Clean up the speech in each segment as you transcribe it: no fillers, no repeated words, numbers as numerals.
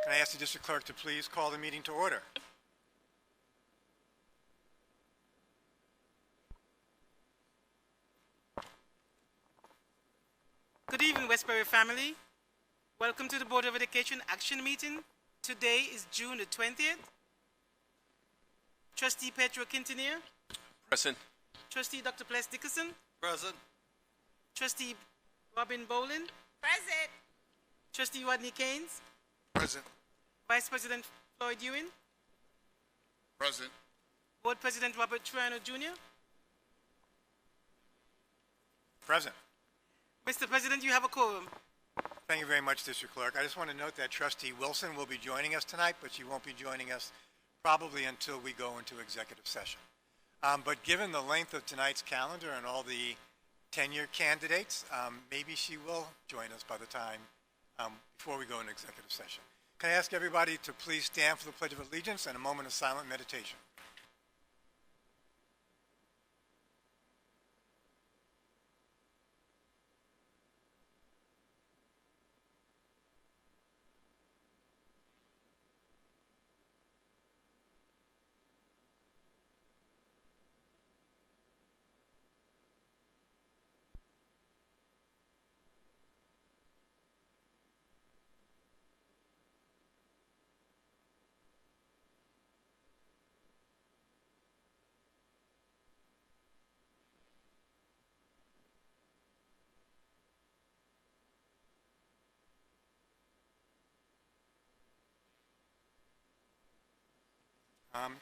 Can I ask the district clerk to please call the meeting to order? Good evening, Westbury family. Welcome to the Board of Education Action Meeting. Today is June the 20th. Trustee Petro Quintanilla. Present. Trustee Dr. Pless Dickerson. Present. Trustee Robin Boland. Present. Trustee Rodney Keynes. Present. Vice President Floyd Ewing. Present. Board President Robert Triano Jr. Present. Mr. President, you have a quorum. Thank you very much, District Clerk. I just want to note that Trustee Wilson will be joining us tonight, but she won't be joining us probably until we go into executive session. But given the length of tonight's calendar and all the tenure candidates, maybe she will join us by the time before we go into executive session. Can I ask everybody to please stand for the Pledge of Allegiance and a moment of silent meditation?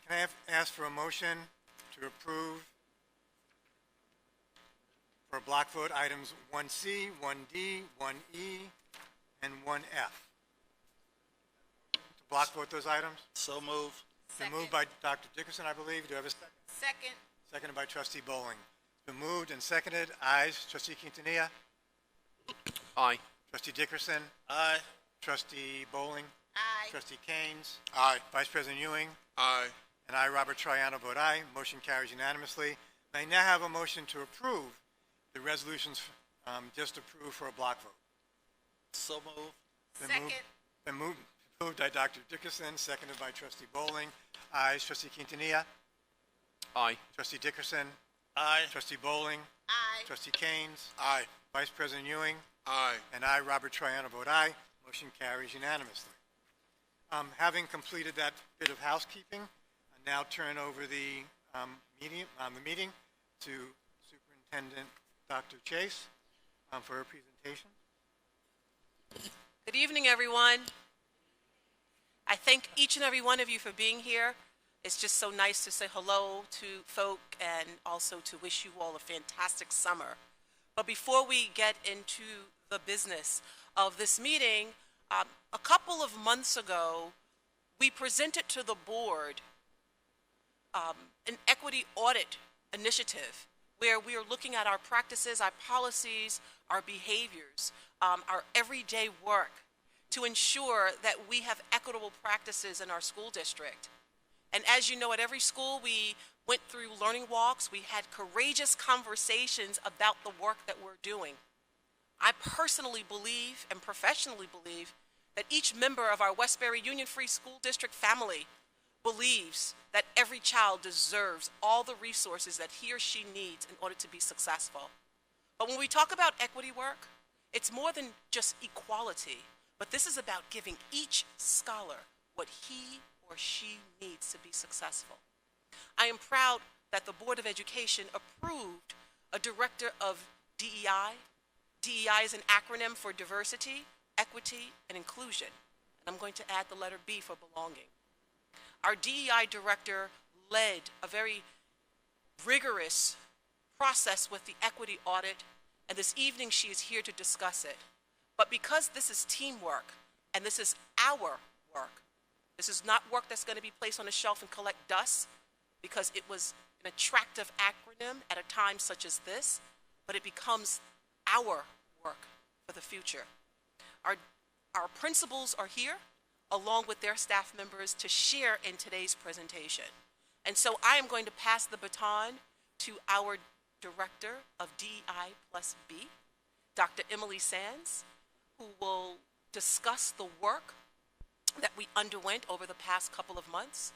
Can I ask for a motion to approve for block vote items 1C, 1D, 1E, and 1F? To block vote those items? So move. Been moved by Dr. Dickerson, I believe. Do I have a second? Second. Seconded by Trustee Bowling. Been moved and seconded. Ayes. Trustee Quintanilla. Aye. Trustee Dickerson. Aye. Trustee Bowling. Aye. Trustee Keynes. Aye. Vice President Ewing. Aye. And I, Robert Triano, vote aye. Motion carries unanimously. I now have a motion to approve the resolutions just approved for a block vote. So move. Been moved by Dr. Dickerson, seconded by Trustee Bowling. Ayes. Trustee Quintanilla. Aye. Trustee Dickerson. Aye. Trustee Bowling. Aye. Trustee Keynes. Aye. Vice President Ewing. Aye. And I, Robert Triano, vote aye. Motion carries unanimously. Having completed that bit of housekeeping, I now turn over the meeting to Superintendent Dr. Chase for her presentation. Good evening, everyone. I thank each and every one of you for being here. It's just so nice to say hello to folk and also to wish you all a fantastic summer. But before we get into the business of this meeting, a couple of months ago, we presented to the board an equity audit initiative where we are looking at our practices, our policies, our behaviors, our everyday work to ensure that we have equitable practices in our school district. And as you know, at every school, we went through learning walks. We had courageous conversations about the work that we're doing. I personally believe and professionally believe that each member of our Westbury Union Free School District family believes that every child deserves all the resources that he or she needs in order to be successful. But when we talk about equity work, it's more than just equality, but this is about giving each scholar what he or she needs to be successful. I am proud that the Board of Education approved a director of DEI. DEI is an acronym for diversity, equity, and inclusion. And I'm going to add the letter B for belonging. Our DEI director led a very rigorous process with the equity audit, and this evening she is here to discuss it. But because this is teamwork, and this is our work, this is not work that's going to be placed on a shelf and collect dust, because it was an attractive acronym at a time such as this, but it becomes our work for the future. Our principals are here, along with their staff members, to share in today's presentation. And so I am going to pass the baton to our Director of DEI plus B, Dr. Emily Sands, who will discuss the work that we underwent over the past couple of months.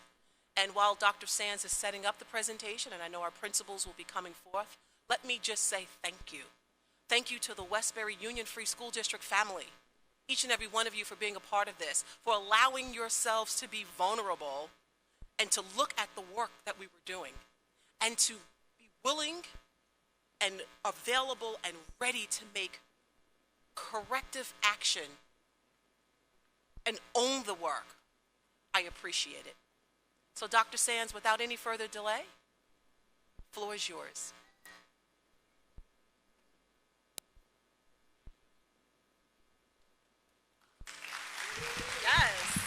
And while Dr. Sands is setting up the presentation, and I know our principals will be coming forth, let me just say thank you. Thank you to the Westbury Union Free School District family, each and every one of you for being a part of this, for allowing yourselves to be vulnerable and to look at the work that we were doing and to be willing and available and ready to make corrective action and own the work. I appreciate it. So Dr. Sands, without any further delay, floor is yours. Yes.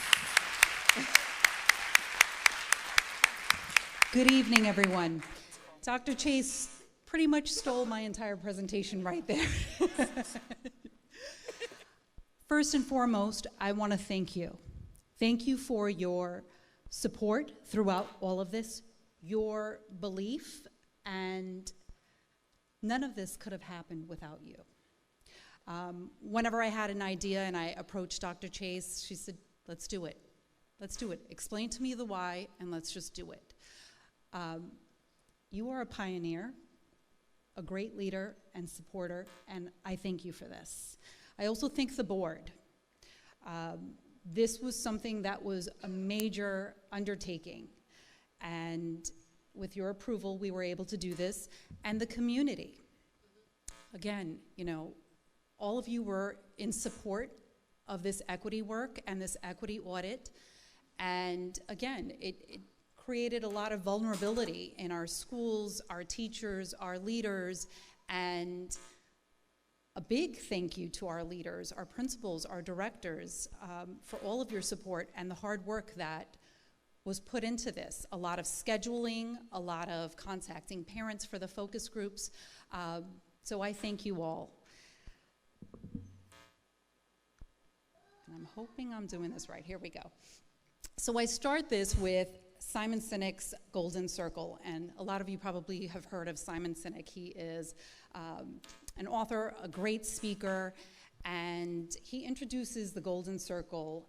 Good evening, everyone. Dr. Chase pretty much stole my entire presentation right there. First and foremost, I want to thank you. Thank you for your support throughout all of this, your belief, and none of this could have happened without you. Whenever I had an idea and I approached Dr. Chase, she said, let's do it. Let's do it. Explain to me the why, and let's just do it. You are a pioneer, a great leader and supporter, and I thank you for this. I also thank the board. This was something that was a major undertaking, and with your approval, we were able to do this, and the community. Again, you know, all of you were in support of this equity work and this equity audit, and again, it created a lot of vulnerability in our schools, our teachers, our leaders, and a big thank you to our leaders, our principals, our directors, for all of your support and the hard work that was put into this. A lot of scheduling, a lot of contacting parents for the focus groups. So I thank you all. And I'm hoping I'm doing this right. Here we go. So I start this with Simon Sinek's Golden Circle, and a lot of you probably have heard of Simon Sinek. He is an author, a great speaker, and he introduces the Golden Circle,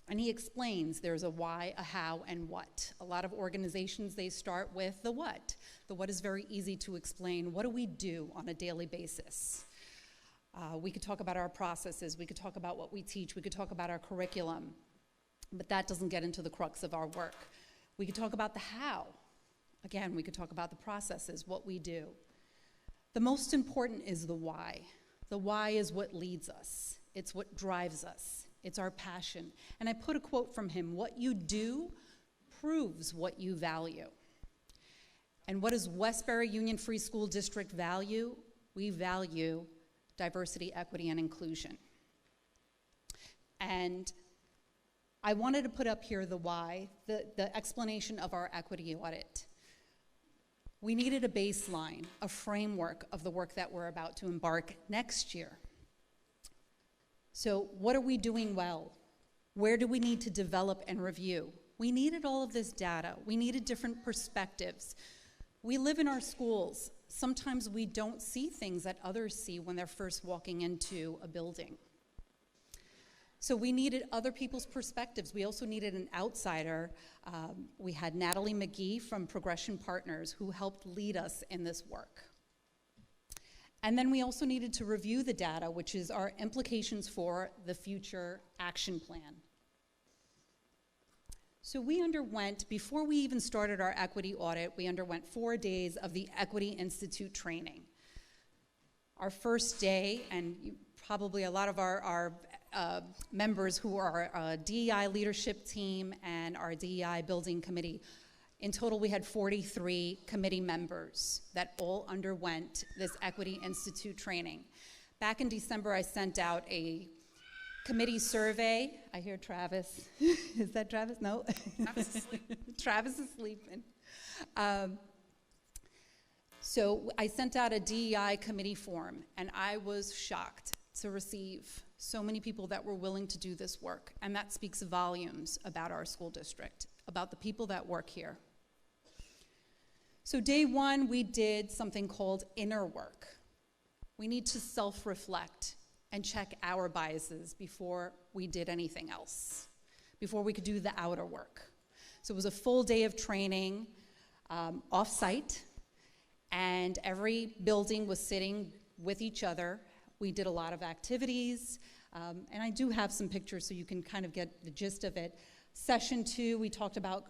and he explains there's a why, a how, and what. A lot of organizations, they start with the what. The what is very easy to explain. What do we do on a daily basis? We could talk about our processes. We could talk about what we teach. We could talk about our curriculum. But that doesn't get into the crux of our work. We could talk about the how. Again, we could talk about the processes, what we do. The most important is the why. The why is what leads us. It's what drives us. It's our passion. And I put a quote from him: what you do proves what you value. And what does Westbury Union Free School District value? We value diversity, equity, and inclusion. And I wanted to put up here the why, the explanation of our equity audit. We needed a baseline, a framework of the work that we're about to embark next year. So what are we doing well? Where do we need to develop and review? We needed all of this data. We needed different perspectives. We live in our schools. Sometimes we don't see things that others see when they're first walking into a building. So we needed other people's perspectives. We also needed an outsider. We had Natalie McGee from Progression Partners who helped lead us in this work. And then we also needed to review the data, which is our implications for the future action plan. So we underwent, before we even started our equity audit, we underwent 4 days of the Equity Institute training. Our first day, and probably a lot of our members who are our DEI leadership team and our DEI building committee. In total, we had 43 committee members that all underwent this Equity Institute training. Back in December, I sent out a committee survey. I hear Travis. Is that Travis? No? Travis is asleep. Travis is sleeping. So I sent out a DEI committee form, and I was shocked to receive so many people that were willing to do this work, and that speaks volumes about our school district, about the people that work here. So day one, we did something called inner work. We need to self-reflect and check our biases before we did anything else, before we could do the outer work. So it was a full day of training, off-site, and every building was sitting with each other. We did a lot of activities, and I do have some pictures so you can kind of get the gist of it. Session 2, we talked about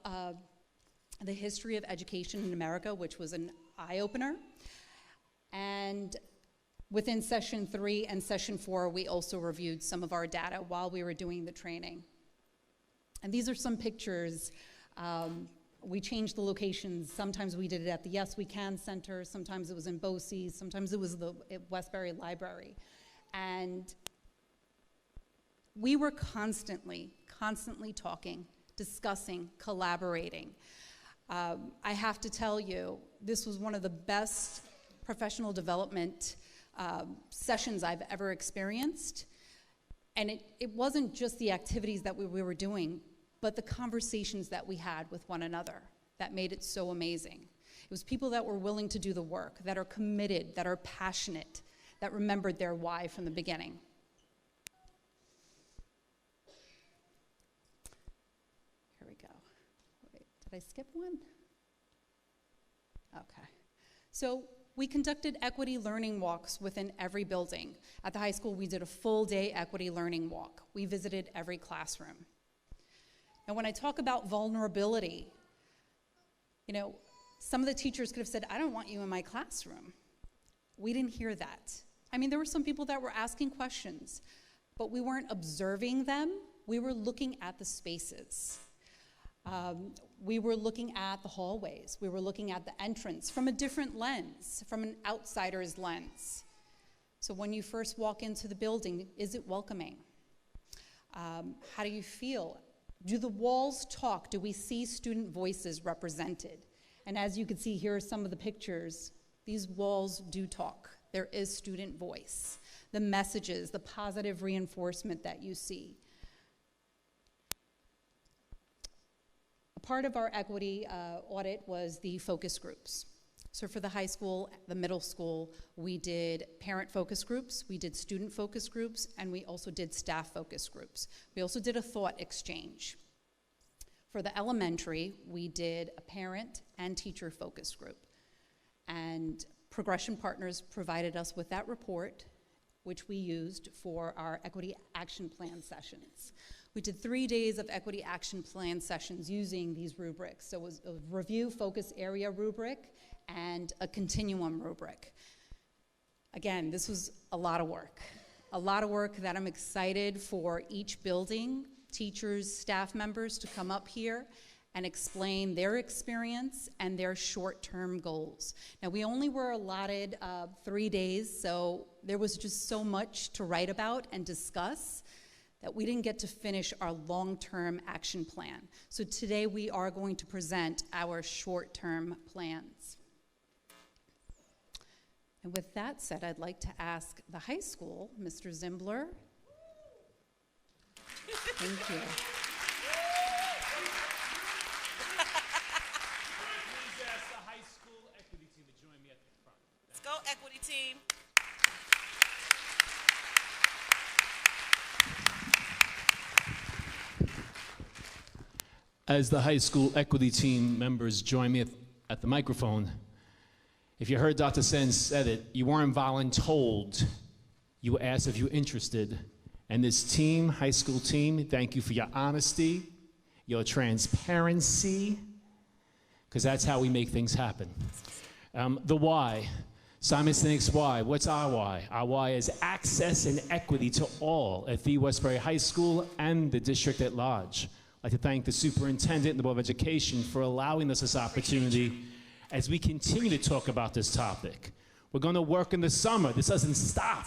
the history of education in America, which was an eye-opener. And within Session 3 and Session 4, we also reviewed some of our data while we were doing the training. And these are some pictures. We changed the locations. Sometimes we did it at the Yes We Can Center. Sometimes it was in BOCES. Sometimes it was the Westbury Library. And we were constantly talking, discussing, collaborating. I have to tell you, this was one of the best professional development sessions I've ever experienced. And it wasn't just the activities that we were doing, but the conversations that we had with one another that made it so amazing. It was people that were willing to do the work, that are committed, that are passionate, that remembered their why from the beginning. Here we go. Wait, did I skip one? Okay. So we conducted equity learning walks within every building. At the high school, we did a full day equity learning walk. We visited every classroom. And when I talk about vulnerability, you know, some of the teachers could have said, I don't want you in my classroom. We didn't hear that. I mean, there were some people that were asking questions, but we weren't observing them. We were looking at the spaces. We were looking at the hallways. We were looking at the entrance from a different lens, from an outsider's lens. So when you first walk into the building, is it welcoming? How do you feel? Do the walls talk? Do we see student voices represented? And as you can see, here are some of the pictures. These walls do talk. There is student voice. The messages, the positive reinforcement that you see. A part of our equity audit was the focus groups. So for the high school, the middle school, we did parent focus groups, we did student focus groups, and we also did staff focus groups. We also did a thought exchange. For the elementary, we did a parent and teacher focus group. And Progression Partners provided us with that report, which we used for our equity action plan sessions. We did 3 days of equity action plan sessions using these rubrics. So it was a review focus area rubric and a continuum rubric. Again, this was a lot of work that I'm excited for each building, teachers, staff members to come up here and explain their experience and their short-term goals. Now, we only were allotted 3 days, so there was just so much to write about and discuss that we didn't get to finish our long-term action plan. So today we are going to present our short-term plans. And with that said, I'd like to ask the high school, Mr. Zimbler. Thank you. Please ask the high school equity team to join me at the front. Let's go, equity team. As the high school equity team members join me at the microphone, if you heard Dr. Sen said it, you weren't voluntold. You were asked if you were interested. And this team, high school team, thank you for your honesty, your transparency, because that's how we make things happen. The why, Simon Sinek's why. What's our why? Our why is access and equity to all at the Westbury High School and the district at large. I'd like to thank the superintendent and the Board of Education for allowing us this opportunity as we continue to talk about this topic. We're going to work in the summer. This doesn't stop.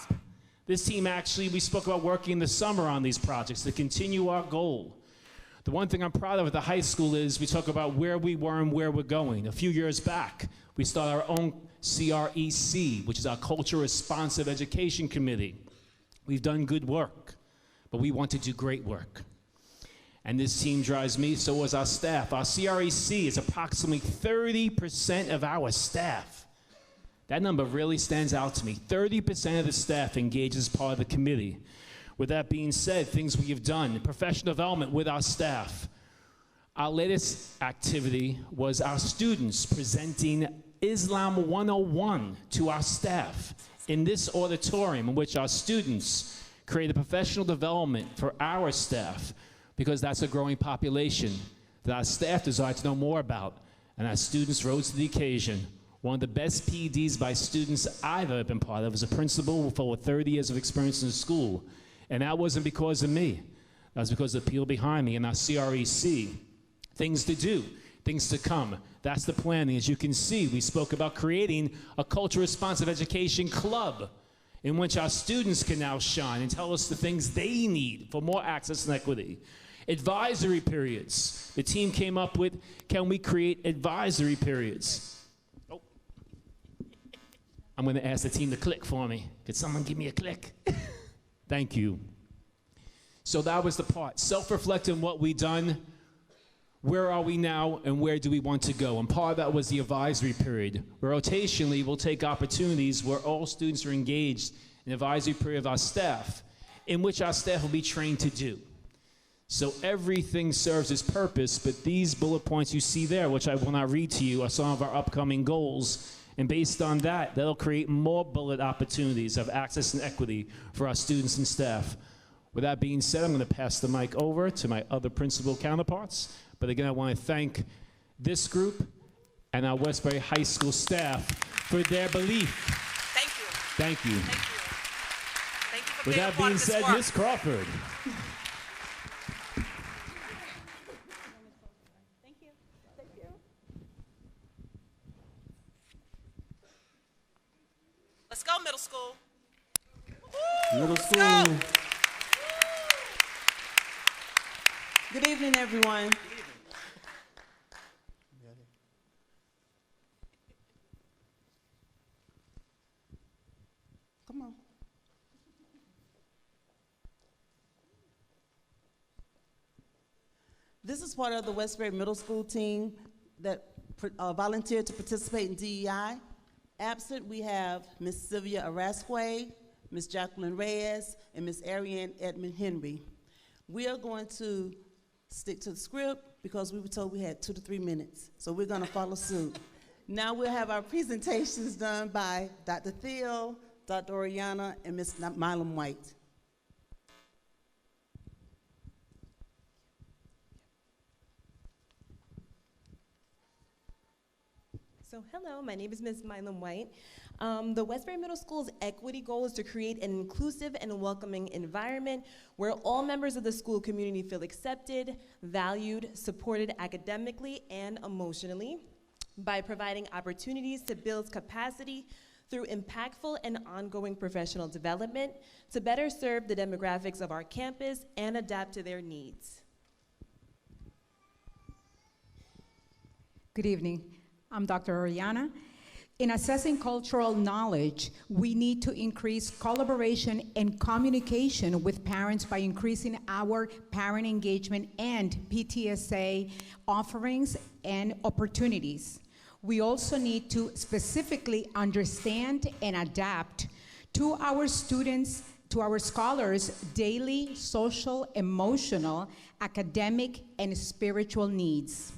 This team actually, we spoke about working in the summer on these projects to continue our goal. The one thing I'm proud of at the high school is we talk about where we were and where we're going. A few years back, we started our own CREC, which is our Culture Responsive Education Committee. We've done good work, but we want to do great work. And this team drives me, so does our staff. Our CREC is approximately 30% of our staff. That number really stands out to me. 30% of the staff engaged as part of the committee. With that being said, things we have done, professional development with our staff. Our latest activity was our students presenting Islam 101 to our staff in this auditorium, in which our students created professional development for our staff, because that's a growing population that our staff desire to know more about, and our students rose to the occasion. One of the best PDs by students I've ever been part of as a principal with over 30 years of experience in the school. And that wasn't because of me. That was because of the people behind me and our CREC. Things to do, things to come. That's the planning. As you can see, we spoke about creating a culture responsive education club in which our students can now shine and tell us the things they need for more access and equity. Advisory periods. The team came up with, can we create advisory periods? Oh. I'm going to ask the team to click for me. Could someone give me a click? Thank you. So that was the part. Self-reflect on what we've done. Where are we now, and where do we want to go? And part of that was the advisory period, where rotationally we'll take opportunities where all students are engaged in the advisory period of our staff, in which our staff will be trained to do. So everything serves its purpose, but these bullet points you see there, which I will not read to you, are some of our upcoming goals. And based on that, that'll create more bullet opportunities of access and equity for our students and staff. With that being said, I'm going to pass the mic over to my other principal counterparts. But again, I want to thank this group and our Westbury High School staff for their belief. Thank you. Thank you. Thank you. Thank you for With being a that part being of this said, work. Ms. Crawford. Let's go, middle school. Middle Let's school. go. Good evening, everyone. Come on. This is part of the Westbury Middle School team that volunteered to participate in DEI. Absent, we have Ms. Sylvia Arasque, Ms. Jacqueline Reyes, and Ms. Ariane Edmond Henry. We are going to stick to the script because we were told we had 2 to 3 minutes. So we're going to follow suit. Now we'll have our presentations done by Dr. Thiel, Dr. Oriana, and Ms. Milam White. So hello, my name is Ms. Milam White. The Westbury Middle School's equity goal is to create an inclusive and welcoming environment where all members of the school community feel accepted, valued, supported academically and emotionally by providing opportunities to build capacity through impactful and ongoing professional development to better serve the demographics of our campus and adapt to their needs. Good evening. I'm Dr. Oriana. In assessing cultural knowledge, we need to increase collaboration and communication with parents by increasing our parent engagement and PTSA offerings and opportunities. We also need to specifically understand and adapt to our students, to our scholars' daily social, emotional, academic, and spiritual needs.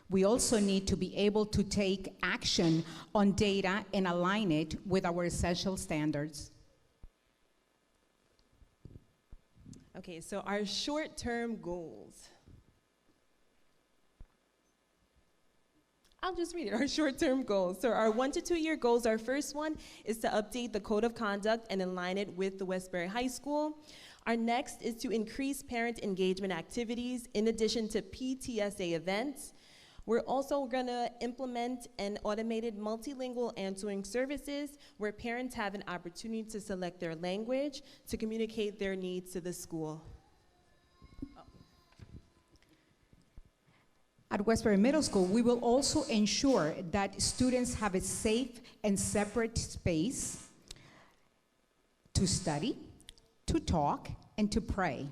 We also need to be able to take action on data and align it with our essential standards. Okay, so our short-term goals. I'll just read it, our short-term goals. So our 1 to 2 year goals, our first one is to update the code of conduct and align it with the Westbury High School. Our next is to increase parent engagement activities in addition to PTSA events. We're also gonna implement an automated multilingual answering services where parents have an opportunity to select their language to communicate their needs to the school. At Westbury Middle School, we will also ensure that students have a safe and separate space to study, to talk, and to pray.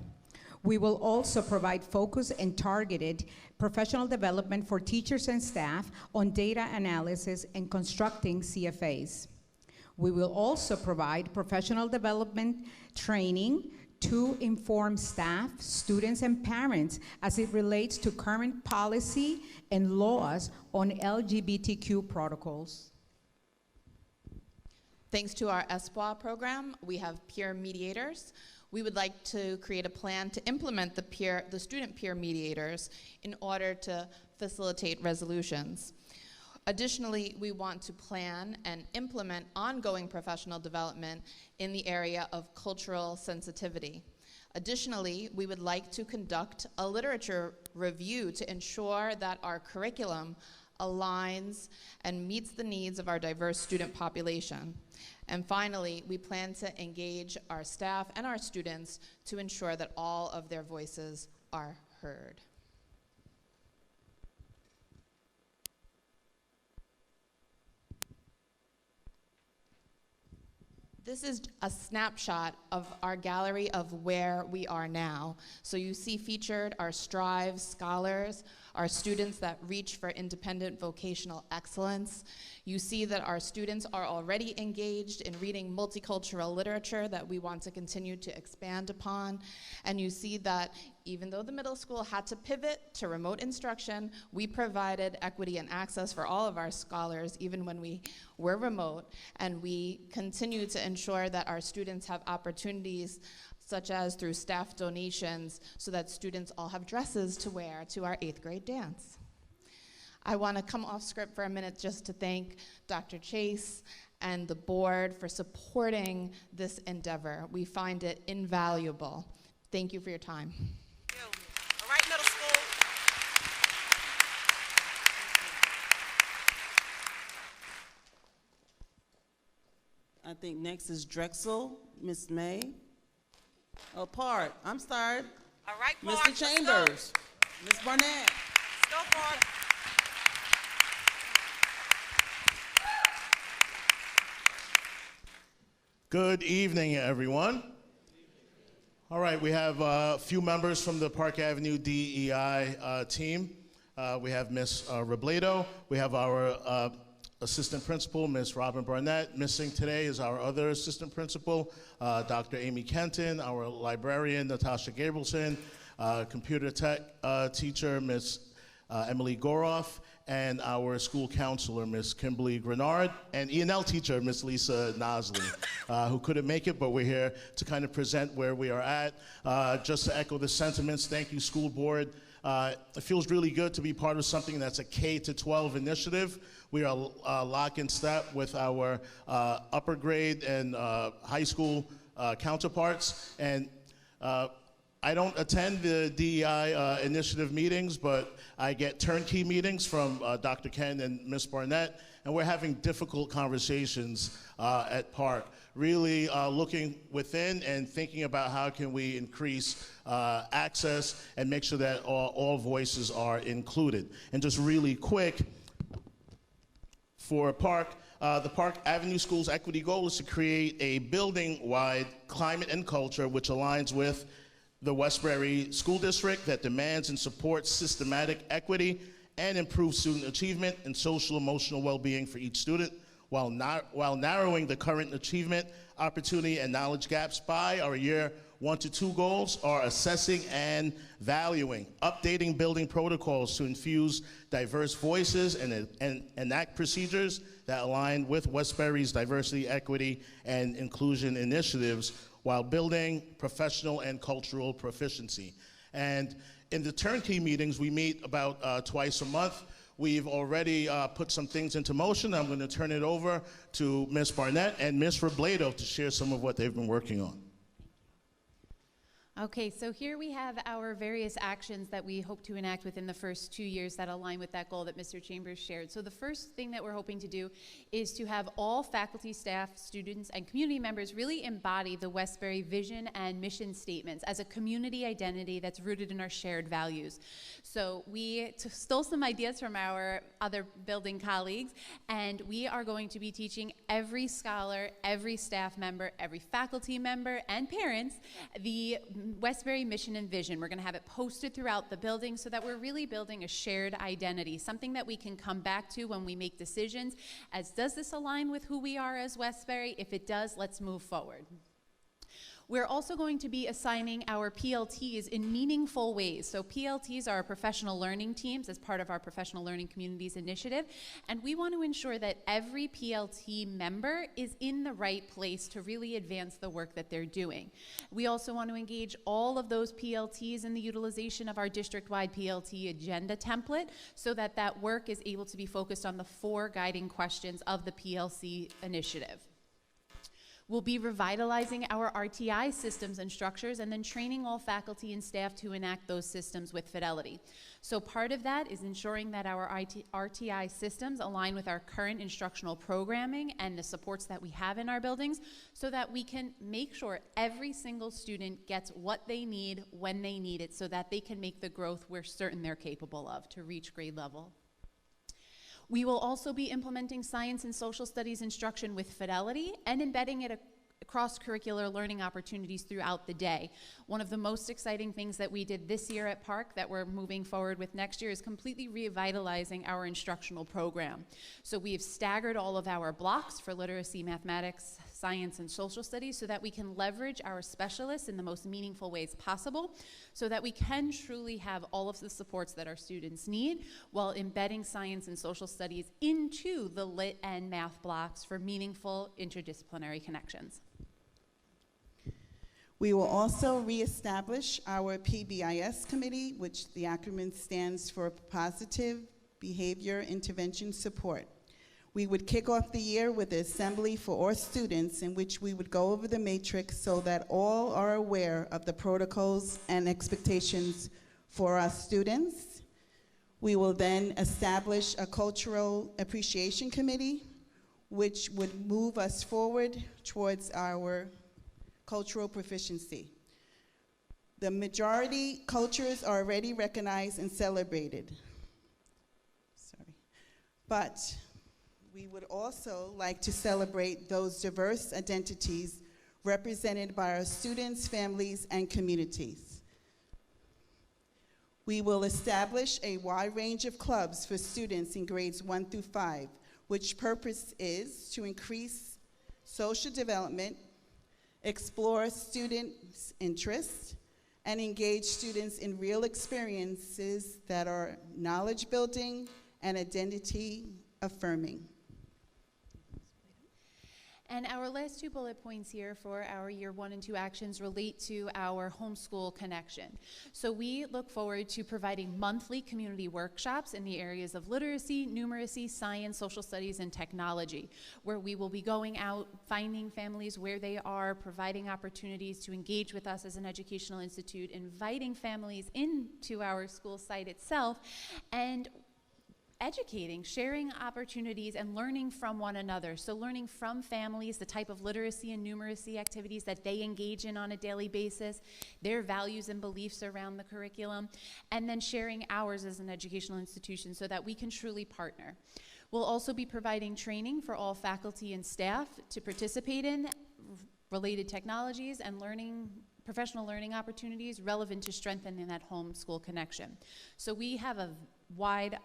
We will also provide focused and targeted professional development for teachers and staff on data analysis and constructing CFAs. We will also provide professional development training to inform staff, students, and parents as it relates to current policy and laws on LGBTQ protocols. Thanks to our ESPWA program, we have peer mediators. We would like to create a plan to implement the student peer mediators in order to facilitate resolutions. Additionally, we want to plan and implement ongoing professional development in the area of cultural sensitivity. Additionally, we would like to conduct a literature review to ensure that our curriculum aligns and meets the needs of our diverse student population. And finally, we plan to engage our staff and our students to ensure that all of their voices are heard. This is a snapshot of our gallery of where we are now. So you see featured our Strive scholars, our students that reach for independent vocational excellence. You see that our students are already engaged in reading multicultural literature that we want to continue to expand upon. And you see that even though the middle school had to pivot to remote instruction, we provided equity and access for all of our scholars, even when we were remote. And we continue to ensure that our students have opportunities such as through staff donations, so that students all have dresses to wear to our 8th grade dance. I want to come off script for a minute just to thank Dr. Chase and the board for supporting this endeavor. We find it invaluable. Thank you for your time. Thank you. All right, middle school. I think next is Drexel, Miss May. Oh, Park, I'm sorry. All right, Park, Mr. let's go. Chambers, Miss Barnett. Let's go, Park. Good evening, everyone. All right, we have a few members from the Park Avenue DEI team. We have Miss Robledo. We have our assistant principal, Miss Robin Barnett. Missing today is our other assistant principal, Dr. Amy Kenton, our librarian, Natasha Gabrielson, computer tech teacher, Miss Emily Goroff, and our school counselor, Miss Kimberly Grenard, and E&L teacher, Miss Lisa Nosley, who couldn't make it, but we're here to kind of present where we are at. Just to echo the sentiments, thank you, school board. It feels really good to be part of something that's a K-12 initiative. We are lock in step with our upper grade and high school counterparts. And I don't attend the DEI initiative meetings, but I get turnkey meetings from Dr. Ken and Ms. Barnett, and we're having difficult conversations at Park, really looking within and thinking about how can we increase access and make sure that all voices are included. And just really quick, for Park, the Park Avenue School's equity goal is to create a building-wide climate and culture which aligns with the Westbury School District that demands and supports systematic equity and improves student achievement and social emotional well-being for each student while narrowing the current achievement, opportunity, and knowledge gaps by our year 1 to 2 goals are assessing and valuing, updating building protocols to infuse diverse voices and enact procedures that align with Westbury's diversity, equity, and inclusion initiatives while building professional and cultural proficiency. And in the turnkey meetings, we meet about twice a month. We've already put some things into motion. I'm going to turn it over to Ms. Barnett and Ms. Robledo to share some of what they've been working on. Okay, so here we have our various actions that we hope to enact within the first 2 years that align with that goal that Mr. Chambers shared. So the first thing that we're hoping to do is to have all faculty, staff, students, and community members really embody the Westbury vision and mission statements as a community identity that's rooted in our shared values. So we stole some ideas from our other building colleagues, and we are going to be teaching every scholar, every staff member, every faculty member, and parents the Westbury mission and vision. We're going to have it posted throughout the building so that we're really building a shared identity, something that we can come back to when we make decisions as, does this align with who we are as Westbury? If it does, let's move forward. We're also going to be assigning our PLTs in meaningful ways. So PLTs are our professional learning teams as part of our Professional Learning Communities initiative, and we want to ensure that every PLT member is in the right place to really advance the work that they're doing. We also want to engage all of those PLTs in the utilization of our district-wide PLT agenda template so that that work is able to be focused on the 4 guiding questions of the PLC initiative. We'll be revitalizing our RTI systems and structures and then training all faculty and staff to enact those systems with fidelity. So part of that is ensuring that our RTI systems align with our current instructional programming and the supports that we have in our buildings so that we can make sure every single student gets what they need when they need it so that they can make the growth we're certain they're capable of to reach grade level. We will also be implementing science and social studies instruction with fidelity and embedding it across curricular learning opportunities throughout the day. One of the most exciting things that we did this year at Park that we're moving forward with next year is completely revitalizing our instructional program. So we have staggered all of our blocks for literacy, mathematics, science, and social studies so that we can leverage our specialists in the most meaningful ways possible so that we can truly have all of the supports that our students need while embedding science and social studies into the lit and math blocks for meaningful interdisciplinary connections. We will also reestablish our PBIS committee, which the acronym stands for Positive Behavior Intervention Support. We would kick off the year with the assembly for all students in which we would go over the matrix so that all are aware of the protocols and expectations for our students. We will then establish a cultural appreciation committee, which would move us forward towards our cultural proficiency. The majority cultures are already recognized and celebrated. But we would also like to celebrate those diverse identities represented by our students, families, and communities. We will establish a wide range of clubs for students in grades 1 through 5, which purpose is to increase social development, explore students' interests, and engage students in real experiences that are knowledge building and identity affirming. And our last 2 bullet points here for our year 1 and 2 actions relate to our homeschool connection. So we look forward to providing monthly community workshops in the areas of literacy, numeracy, science, social studies, and technology, where we will be going out, finding families where they are, providing opportunities to engage with us as an educational institute, inviting families into our school site itself, and educating, sharing opportunities, and learning from one another. So learning from families the type of literacy and numeracy activities that they engage in on a daily basis, their values and beliefs around the curriculum, and then sharing ours as an educational institution so that we can truly partner. We'll also be providing training for all faculty and staff to participate in related technologies and professional learning opportunities relevant to strengthening that homeschool connection. So we have a wide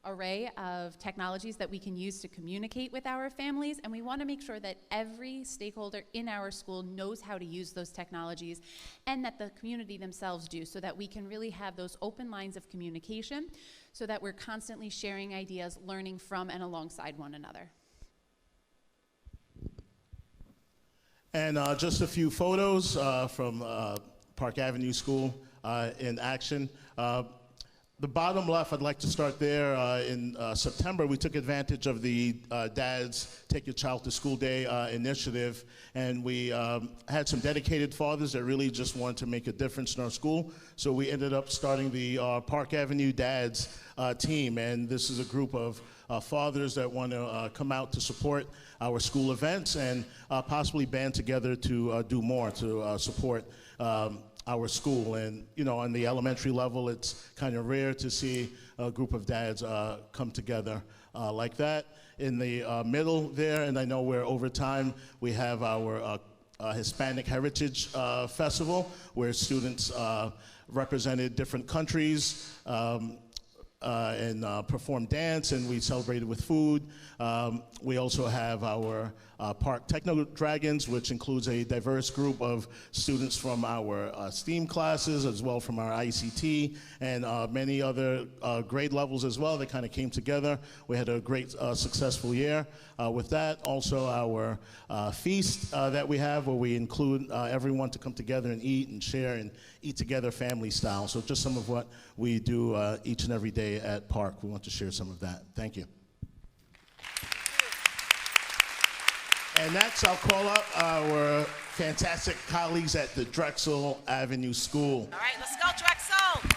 array of technologies that we can use to communicate with our families, and we want to make sure that every stakeholder in our school knows how to use those technologies and that the community themselves do so that we can really have those open lines of communication so that we're constantly sharing ideas, learning from and alongside one another. And just a few photos from Park Avenue School in action. The bottom left, I'd like to start there. In September, we took advantage of the Dads Take Your Child to School Day initiative, and we had some dedicated fathers that really just wanted to make a difference in our school. So we ended up starting the Park Avenue Dads team, and this is a group of fathers that want to come out to support our school events and possibly band together to do more to support our school. And on the elementary level, it's kind of rare to see a group of dads come together like that. In the middle there, and I know we're over time, we have our Hispanic Heritage Festival, where students represented different countries and performed dance, and we celebrated with food. We also have our Park Techno Dragons, which includes a diverse group of students from our STEAM classes, as well from our ICT, and many other grade levels as well that kind of came together. We had a great, successful year. With that, also our feast that we have, where we include everyone to come together and eat and share and eat together family style. So just some of what we do each and every day at Park. We want to share some of that. Thank you. And next, I'll call up our fantastic colleagues at the Drexel Avenue School. All right, let's go, Drexel.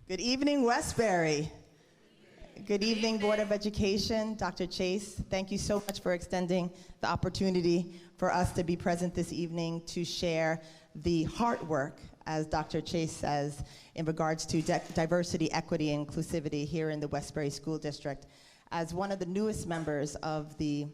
Good evening, Westbury. Good evening, Board of Education. Dr. Chase, thank you so much for extending the opportunity for us to be present this evening to share the hard work, as Dr. Chase says, in regards to diversity, equity, and inclusivity here in the Westbury School District. As one of the newest members of the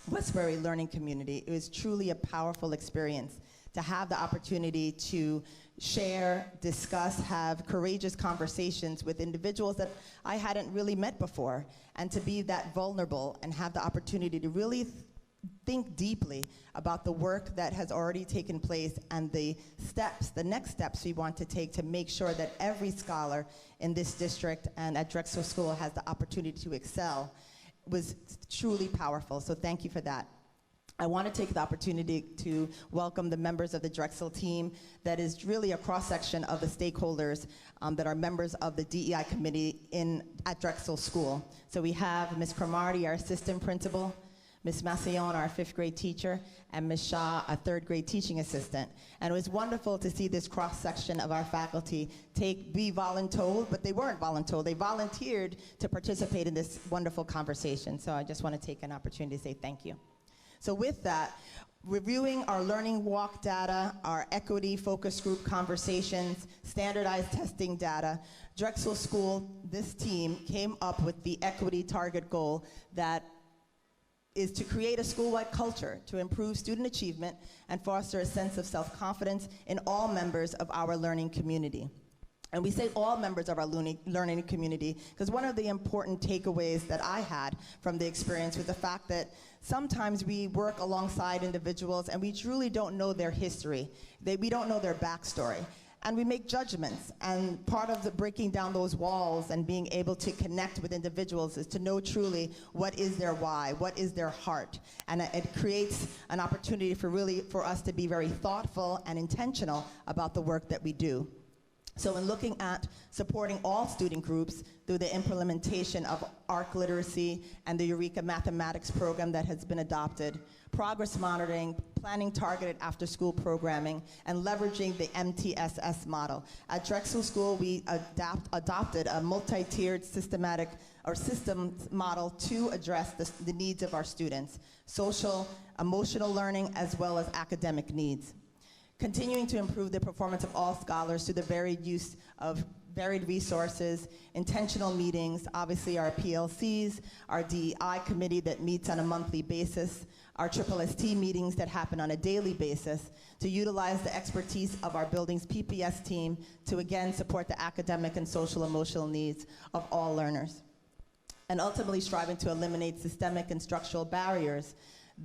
Westbury learning community, it was truly a powerful experience to have the opportunity to share, discuss, have courageous conversations with individuals that I hadn't really met before, and to be that vulnerable and have the opportunity to really think deeply about the work that has already taken place and the next steps we want to take to make sure that every scholar in this district and at Drexel School has the opportunity to excel was truly powerful. So thank you for that. I want to take the opportunity to welcome the members of the Drexel team that is really a cross-section of the stakeholders that are members of the DEI committee at Drexel School. So we have Ms. Cromartie, our assistant principal, Ms. Massillon, our 5th grade teacher, and Ms. Shaw, a 3rd grade teaching assistant. And it was wonderful to see this cross-section of our faculty be voluntold, but they weren't voluntold. They volunteered to participate in this wonderful conversation. So I just want to take an opportunity to say thank you. So with that, reviewing our learning walk data, our equity focus group conversations, standardized testing data, Drexel School, this team came up with the equity target goal that is to create a school-wide culture to improve student achievement and foster a sense of self-confidence in all members of our learning community. And we say all members of our learning community because one of the important takeaways that I had from the experience was the fact that sometimes we work alongside individuals and we truly don't know their history. We don't know their backstory. And we make judgments. And part of the breaking down those walls and being able to connect with individuals is to know truly what is their why, what is their heart. And it creates an opportunity for us to be very thoughtful and intentional about the work that we do. So in looking at supporting all student groups through the implementation of ARC literacy and the Eureka mathematics program that has been adopted, progress monitoring, planning targeted after-school programming, and leveraging the MTSS model. At Drexel School, we adopted a multi-tiered systems model to address the needs of our students, social, emotional learning, as well as academic needs. Continuing to improve the performance of all scholars through the varied use of varied resources, intentional meetings, obviously our PLCs, our DEI committee that meets on a monthly basis, our SST meetings that happen on a daily basis, to utilize the expertise of our building's PPS team to again support the academic and social emotional needs of all learners. And ultimately striving to eliminate systemic and structural barriers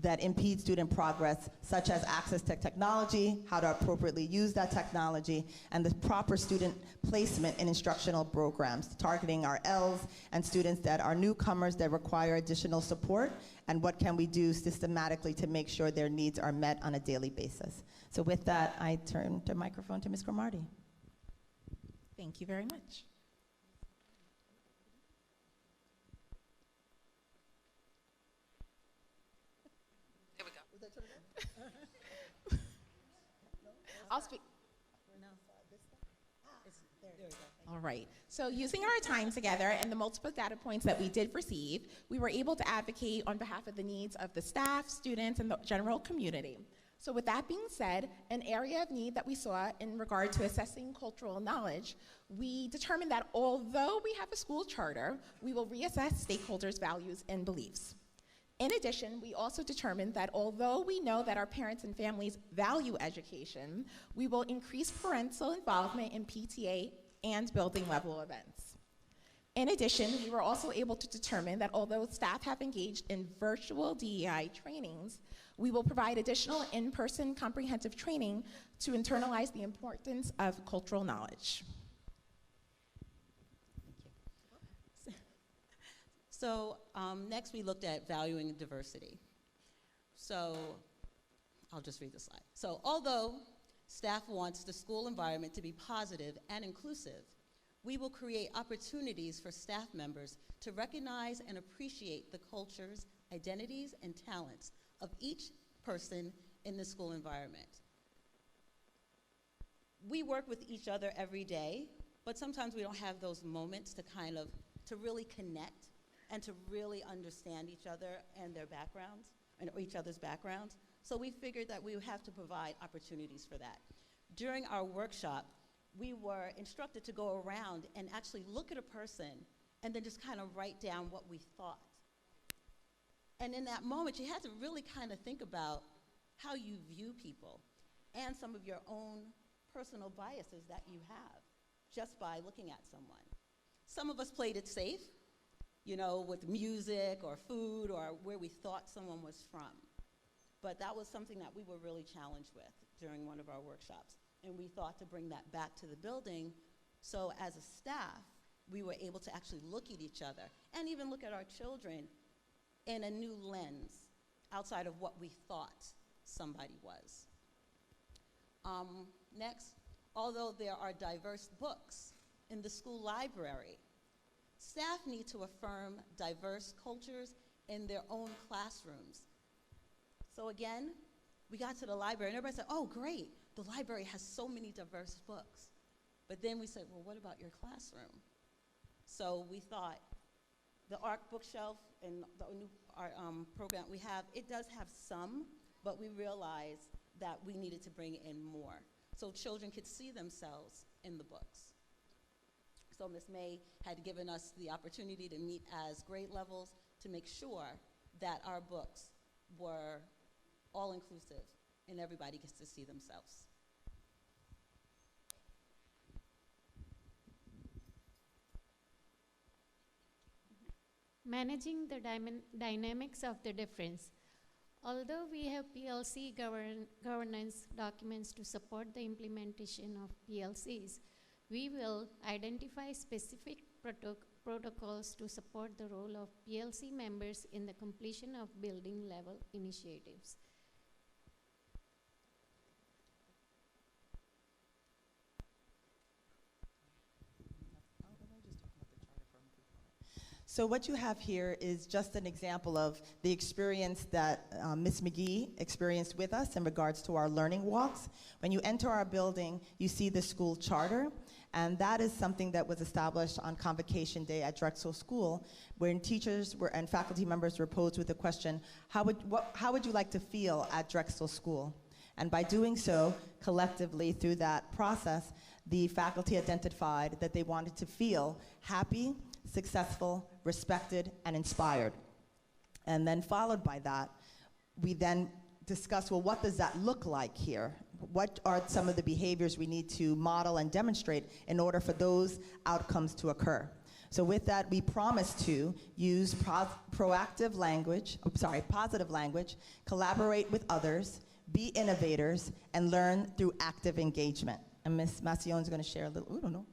that impede student progress, such as access to technology, how to appropriately use that technology, and the proper student placement in instructional programs, targeting our Ls and students that are newcomers that require additional support, and what can we do systematically to make sure their needs are met on a daily basis. So with that, I turn the microphone to Ms. Cromartie. Thank you very much. I'll speak. All right. So using our time together and the multiple data points that we did receive, we were able to advocate on behalf of the needs of the staff, students, and the general community. So with that being said, an area of need that we saw in regard to assessing cultural knowledge, we determined that although we have a school charter, we will reassess stakeholders' values and beliefs. In addition, we also determined that although we know that our parents and families value education, we will increase parental involvement in PTA and building level events. In addition, we were also able to determine that although staff have engaged in virtual DEI trainings, we will provide additional in-person comprehensive training to internalize the importance of cultural knowledge. So next we looked at valuing diversity. So I'll just read the slide. So although staff wants the school environment to be positive and inclusive, we will create opportunities for staff members to recognize and appreciate the cultures, identities, and talents of each person in the school environment. We work with each other every day, but sometimes we don't have those moments to really connect and to really understand each other and their backgrounds, and each other's backgrounds. So we figured that we would have to provide opportunities for that. During our workshop, we were instructed to go around and actually look at a person and then just kind of write down what we thought. And in that moment, you had to really kind of think about how you view people and some of your own personal biases that you have just by looking at someone. Some of us played it safe, with music or food or where we thought someone was from. But that was something that we were really challenged with during one of our workshops. And we thought to bring that back to the building, so as a staff, we were able to actually look at each other and even look at our children in a new lens outside of what we thought somebody was. Next, although there are diverse books in the school library, staff need to affirm diverse cultures in their own classrooms. So again, we got to the library and everybody said, oh great, the library has so many diverse books. But then we said, well, what about your classroom? So we thought the ARC bookshelf and the new program we have, it does have some, but we realized that we needed to bring in more so children could see themselves in the books. So Ms. May had given us the opportunity to meet as grade levels to make sure that our books were all inclusive and everybody gets to see themselves. Managing the dynamics of the difference. Although we have PLC governance documents to support the implementation of PLCs, we will identify specific protocols to support the role of PLC members in the completion of building level initiatives. So what you have here is just an example of the experience that Ms. McGee experienced with us in regards to our learning walks. When you enter our building, you see the school charter, and that is something that was established on Convocation Day at Drexel School, when teachers and faculty members were posed with the question, how would you like to feel at Drexel School? And by doing so, collectively through that process, the faculty identified that they wanted to feel happy, successful, respected, and inspired. And then followed by that, we then discussed, well, what does that look like here? What are some of the behaviors we need to model and demonstrate in order for those outcomes to occur? So with that, we promised to use positive language, collaborate with others, be innovators, and learn through active engagement. And Ms. Macione is going to share a little, I don't know.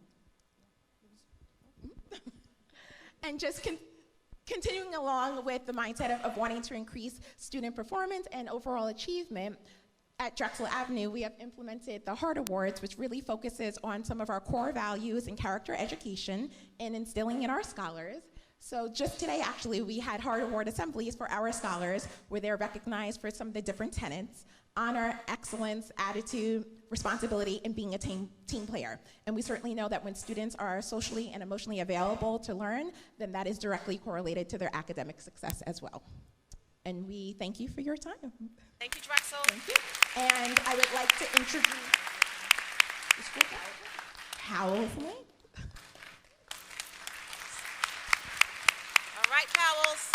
And just continuing along with the mindset of wanting to increase student performance and overall achievement, at Drexel Avenue, we have implemented the Heart Awards, which really focuses on some of our core values in character education and instilling in our scholars. So just today, actually, we had Heart Award assemblies for our scholars, where they're recognized for some of the different tenets: honor, excellence, attitude, responsibility, and being a team player. And we certainly know that when students are socially and emotionally available to learn, then that is directly correlated to their academic success as well. And we thank you for your time. Thank you, Drexel. Thank you. And I would like to introduce Powell's Lake. All right, Powells.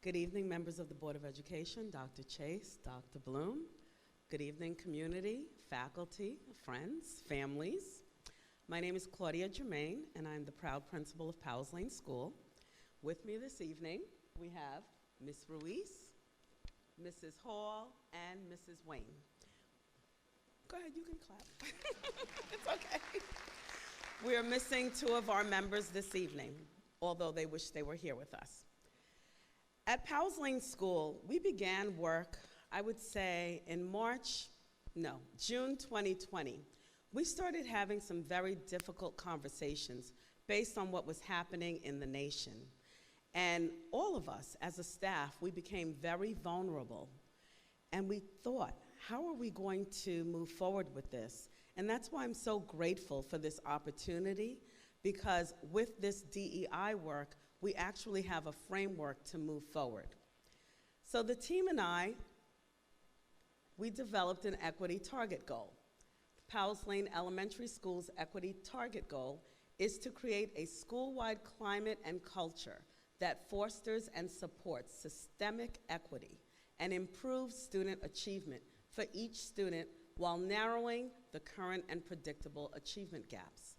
Good evening, members of the Board of Education, Dr. Chase, Dr. Bloom. Good evening, community, faculty, friends, families. My name is Claudia Germain, and I'm the proud principal of Powell's Lane School. With me this evening, we have Ms. Ruiz, Mrs. Hall, and Mrs. Wayne. Go ahead, you can clap. It's okay. We are missing 2 of our members this evening, although they wish they were here with us. At Powell's Lane School, we began work, I would say, in June 2020. We started having some very difficult conversations based on what was happening in the nation. And all of us, as a staff, we became very vulnerable. And we thought, how are we going to move forward with this? And that's why I'm so grateful for this opportunity, because with this DEI work, we actually have a framework to move forward. So the team and I, we developed an equity target goal. Powell's Lane Elementary School's equity target goal is to create a school-wide climate and culture that fosters and supports systemic equity and improves student achievement for each student while narrowing the current and predictable achievement gaps.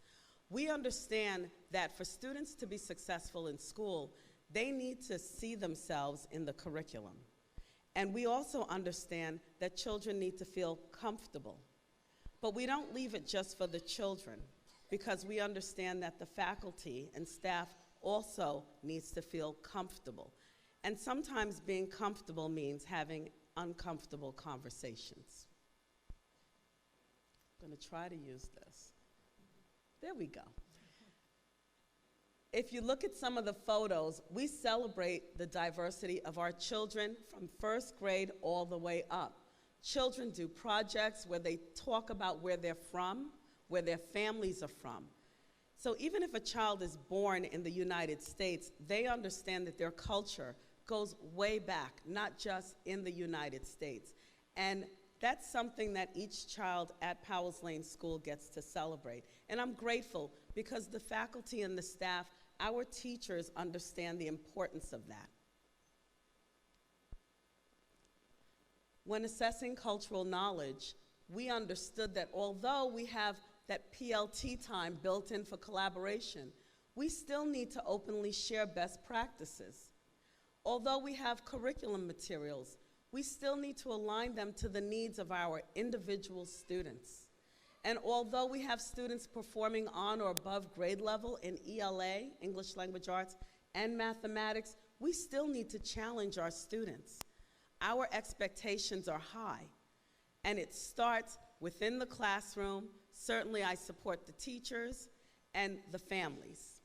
We understand that for students to be successful in school, they need to see themselves in the curriculum. And we also understand that children need to feel comfortable. But we don't leave it just for the children, because we understand that the faculty and staff also needs to feel comfortable. And sometimes being comfortable means having uncomfortable conversations. I'm going to try to use this. There we go. If you look at some of the photos, we celebrate the diversity of our children from first grade all the way up. Children do projects where they talk about where they're from, where their families are from. So even if a child is born in the United States, they understand that their culture goes way back, not just in the United States. And that's something that each child at Powell's Lane School gets to celebrate. And I'm grateful because the faculty and the staff, our teachers, understand the importance of that. When assessing cultural knowledge, we understood that although we have that PLT time built in for collaboration, we still need to openly share best practices. Although we have curriculum materials, we still need to align them to the needs of our individual students. And although we have students performing on or above grade level in ELA, English Language Arts, and mathematics, we still need to challenge our students. Our expectations are high, and it starts within the classroom. Certainly, I support the teachers and the families.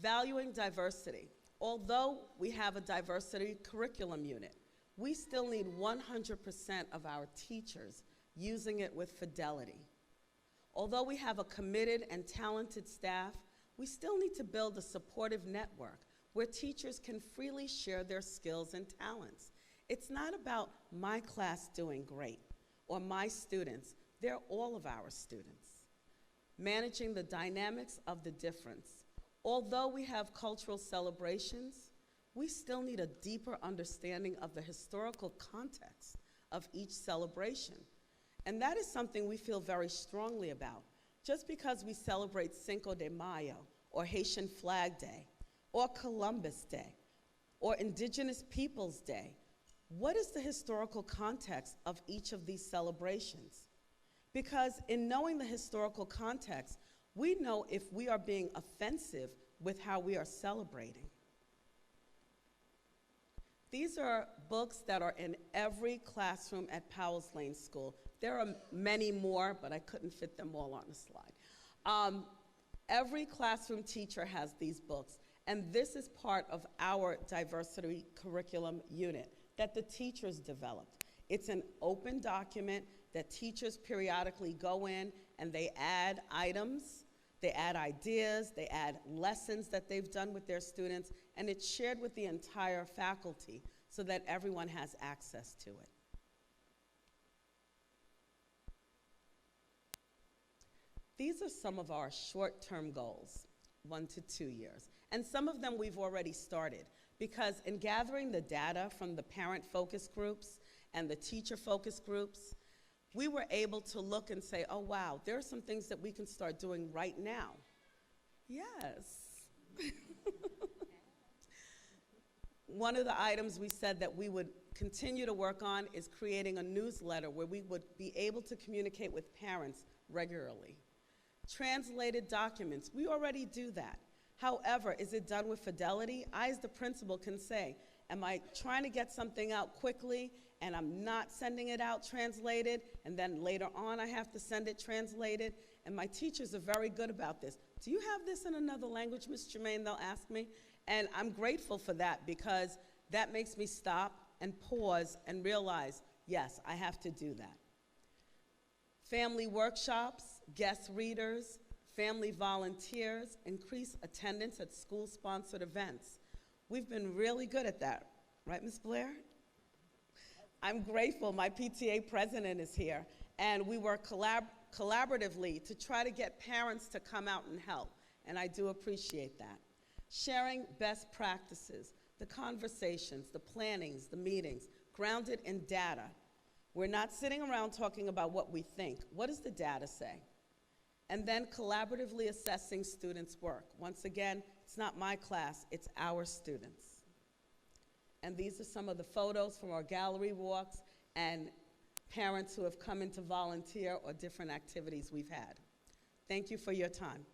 Valuing diversity. Although we have a diversity curriculum unit, we still need 100% of our teachers using it with fidelity. Although we have a committed and talented staff, we still need to build a supportive network where teachers can freely share their skills and talents. It's not about my class doing great or my students. They're all of our students. Managing the dynamics of the difference. Although we have cultural celebrations, we still need a deeper understanding of the historical context of each celebration. And that is something we feel very strongly about. Just because we celebrate Cinco de Mayo, or Haitian Flag Day, or Columbus Day, or Indigenous Peoples Day, what is the historical context of each of these celebrations? Because in knowing the historical context, we know if we are being offensive with how we are celebrating. These are books that are in every classroom at Powell's Lane School. There are many more, but I couldn't fit them all on the slide. Every classroom teacher has these books, and this is part of our diversity curriculum unit that the teachers developed. It's an open document that teachers periodically go in and they add items, they add ideas, they add lessons that they've done with their students, and it's shared with the entire faculty so that everyone has access to it. These are some of our short-term goals, 1 to 2 years. And some of them we've already started, because in gathering the data from the parent focus groups and the teacher focus groups, we were able to look and say, oh wow, there are some things that we can start doing right now. Yes. One of the items we said that we would continue to work on is creating a newsletter where we would be able to communicate with parents regularly. Translated documents, we already do that. However, is it done with fidelity? I, as the principal, can say, am I trying to get something out quickly and I'm not sending it out translated, and then later on I have to send it translated? And my teachers are very good about this. Do you have this in another language, Ms. Germain? They'll ask me. And I'm grateful for that, because that makes me stop and pause and realize, yes, I have to do that. Family workshops, guest readers, family volunteers, increase attendance at school-sponsored events. We've been really good at that, right, Ms. Blair? I'm grateful my PTA president is here, and we work collaboratively to try to get parents to come out and help, and I do appreciate that. Sharing best practices, the conversations, the plannings, the meetings, grounded in data. We're not sitting around talking about what we think. What does the data say? And then collaboratively assessing students' work. Once again, it's not my class, it's our students. And these are some of the photos from our gallery walks and parents who have come in to volunteer or different activities we've had. Thank you for your time.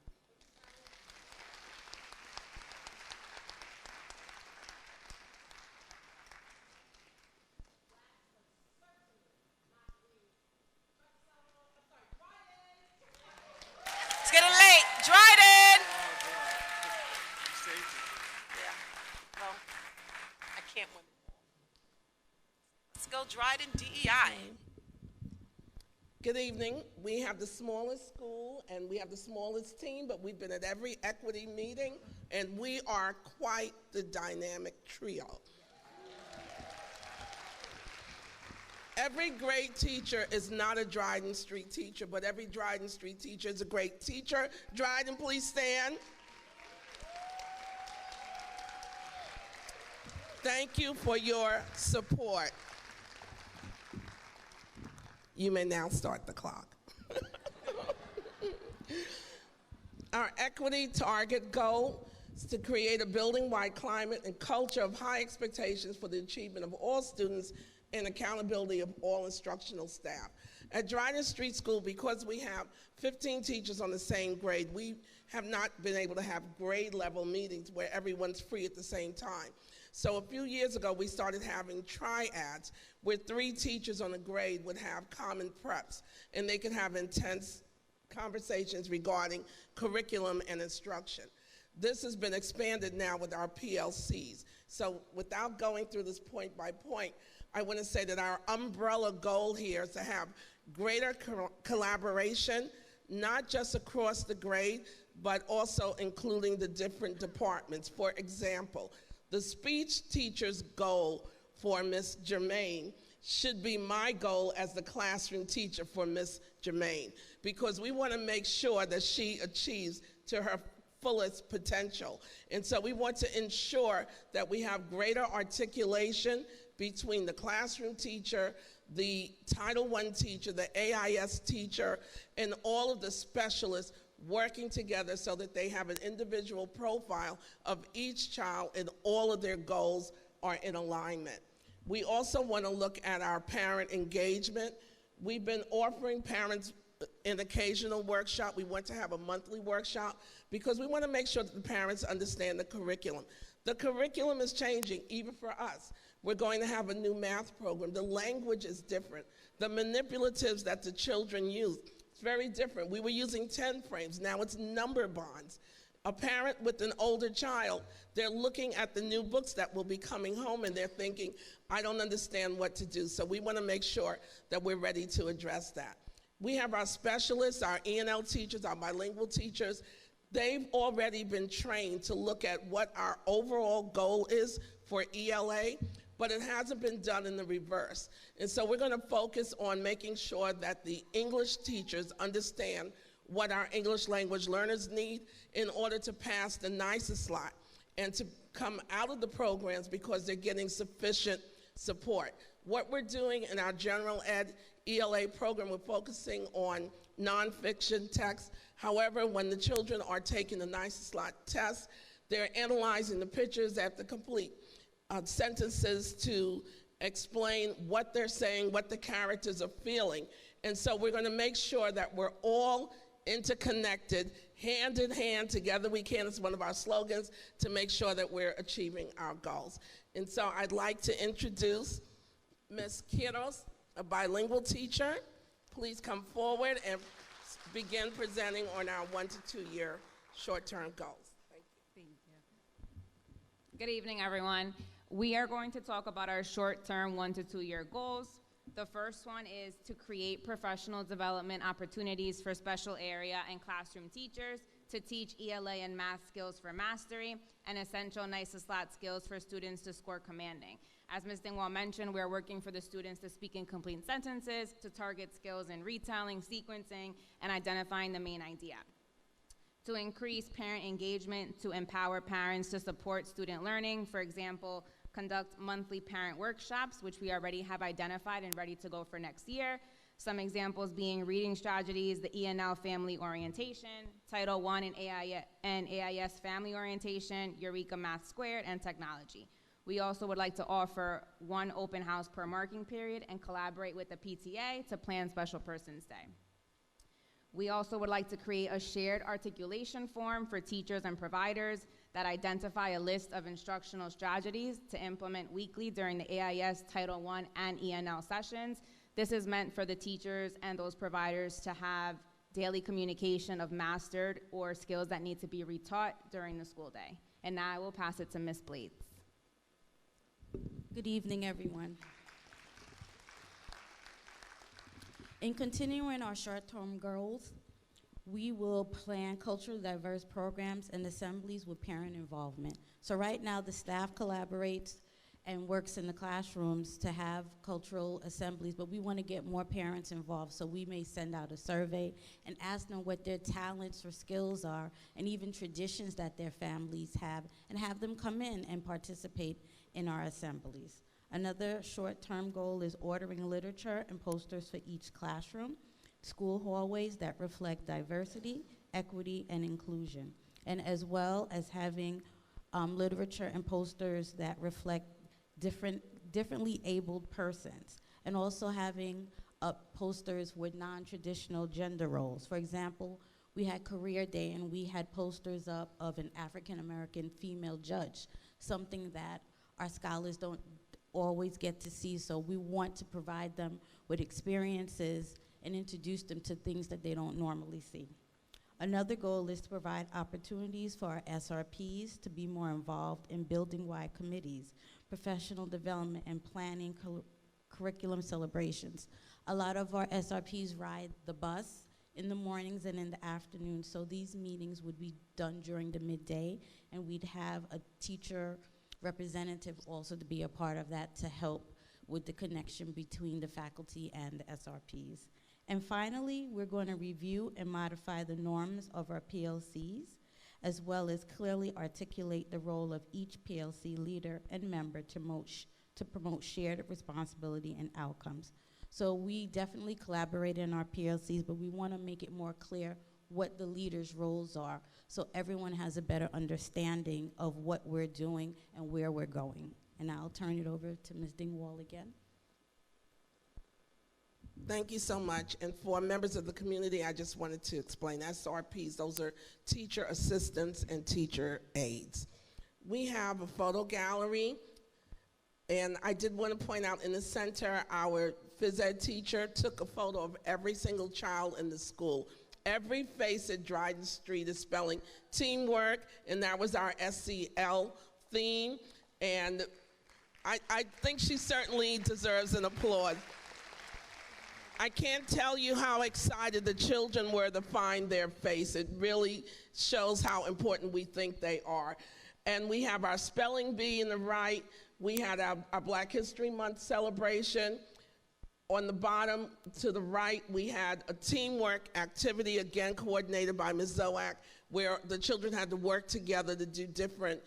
It's getting late. Dryden! Yeah. Well, I can't win. Let's go Dryden DEI. Good evening. We have the smallest school and we have the smallest team, but we've been at every equity meeting, and we are quite the dynamic trio. Every great teacher is not a Dryden Street teacher, but every Dryden Street teacher is a great teacher. Dryden, please stand. Thank you for your support. You may now start the clock. Our equity target goal is to create a building-wide climate and culture of high expectations for the achievement of all students and accountability of all instructional staff. At Dryden Street School, because we have 15 teachers on the same grade, we have not been able to have grade level meetings where everyone's free at the same time. So a few years ago, we started having triads where 3 teachers on a grade would have common preps, and they could have intense conversations regarding curriculum and instruction. This has been expanded now with our PLCs. So without going through this point by point, I want to say that our umbrella goal here is to have greater collaboration, not just across the grade, but also including the different departments. For example, the speech teacher's goal for Ms. Germain should be my goal as the classroom teacher for Ms. Germain, because we want to make sure that she achieves to her fullest potential. And so we want to ensure that we have greater articulation between the classroom teacher, the Title I teacher, the AIS teacher, and all of the specialists working together so that they have an individual profile of each child and all of their goals are in alignment. We also want to look at our parent engagement. We've been offering parents an occasional workshop. We want to have a monthly workshop because we want to make sure that the parents understand the curriculum. The curriculum is changing, even for us. We're going to have a new math program. The language is different. The manipulatives that the children use, it's very different. We were using 10 frames. Now it's number bonds. A parent with an older child, they're looking at the new books that will be coming home and they're thinking, I don't understand what to do. So we want to make sure that we're ready to address that. We have our specialists, our E&L teachers, our bilingual teachers. They've already been trained to look at what our overall goal is for ELA, but it hasn't been done in the reverse. And so we're going to focus on making sure that the English teachers understand what our English language learners need in order to pass the NICE slot and to come out of the programs because they're getting sufficient support. What we're doing in our general ed ELA program, we're focusing on nonfiction text. However, when the children are taking the NICE slot test, they're analyzing the pictures at the complete sentences to explain what they're saying, what the characters are feeling. And so we're going to make sure that we're all interconnected, hand in hand, together we can. It's one of our slogans to make sure that we're achieving our goals. And so I'd like to introduce Ms. Quiros, a bilingual teacher. Please come forward and begin presenting on our 1 to 2 year short-term goals. Thank you. Good evening, everyone. We are going to talk about our short-term 1 to 2 year goals. The first one is to create professional development opportunities for special area and classroom teachers to teach ELA and math skills for mastery and essential NICE slot skills for students to score commanding. As Ms. Dingwall mentioned, we are working for the students to speak in complete sentences, to target skills in retelling, sequencing, and identifying the main idea. To increase parent engagement, to empower parents to support student learning, for example, conduct monthly parent workshops, which we already have identified and ready to go for next year. Some examples being reading strategies, the E&L family orientation, Title I and AIS family orientation, Eureka Math Squared, and technology. We also would like to offer one open house per marking period and collaborate with the PTA to plan Special Persons Day. We also would like to create a shared articulation form for teachers and providers that identify a list of instructional strategies to implement weekly during the AIS, Title I, and E&L sessions. This is meant for the teachers and those providers to have daily communication of mastered or skills that need to be retaught during the school day. And now I will pass it to Ms. Blades. Good evening, everyone. In continuing our short-term goals, we will plan culturally diverse programs and assemblies with parent involvement. So right now, the staff collaborates and works in the classrooms to have cultural assemblies, but we want to get more parents involved, so we may send out a survey and ask them what their talents or skills are, and even traditions that their families have, and have them come in and participate in our assemblies. Another short-term goal is ordering literature and posters for each classroom, school hallways that reflect diversity, equity, and inclusion, and as well as having literature and posters that reflect differently abled persons, and also having posters with non-traditional gender roles. For example, we had Career Day and we had posters up of an African-American female judge, something that our scholars don't always get to see, so we want to provide them with experiences and introduce them to things that they don't normally see. Another goal is to provide opportunities for our SRPs to be more involved in building-wide committees, professional development, and planning curriculum celebrations. A lot of our SRPs ride the bus in the mornings and in the afternoon, so these meetings would be done during the midday, and we'd have a teacher representative also to be a part of that to help with the connection between the faculty and the SRPs. And finally, we're going to review and modify the norms of our PLCs, as well as clearly articulate the role of each PLC leader and member to promote shared responsibility and outcomes. So we definitely collaborate in our PLCs, but we want to make it more clear what the leaders' roles are, so everyone has a better understanding of what we're doing and where we're going. And I'll turn it over to Ms. Dingwall again. Thank you so much. And for members of the community, I just wanted to explain SRPs. Those are teacher assistants and teacher aides. We have a photo gallery, and I did want to point out in the center, our phys ed teacher took a photo of every single child in the school. Every face at Dryden Street is spelling teamwork, and that was our SCL theme. And I think she certainly deserves an applause. I can't tell you how excited the children were to find their face. It really shows how important we think they are. And we have our spelling bee in the right. We had our Black History Month celebration. On the bottom to the right, we had a teamwork activity, again coordinated by Ms. Zoak, where the children had to work together to do different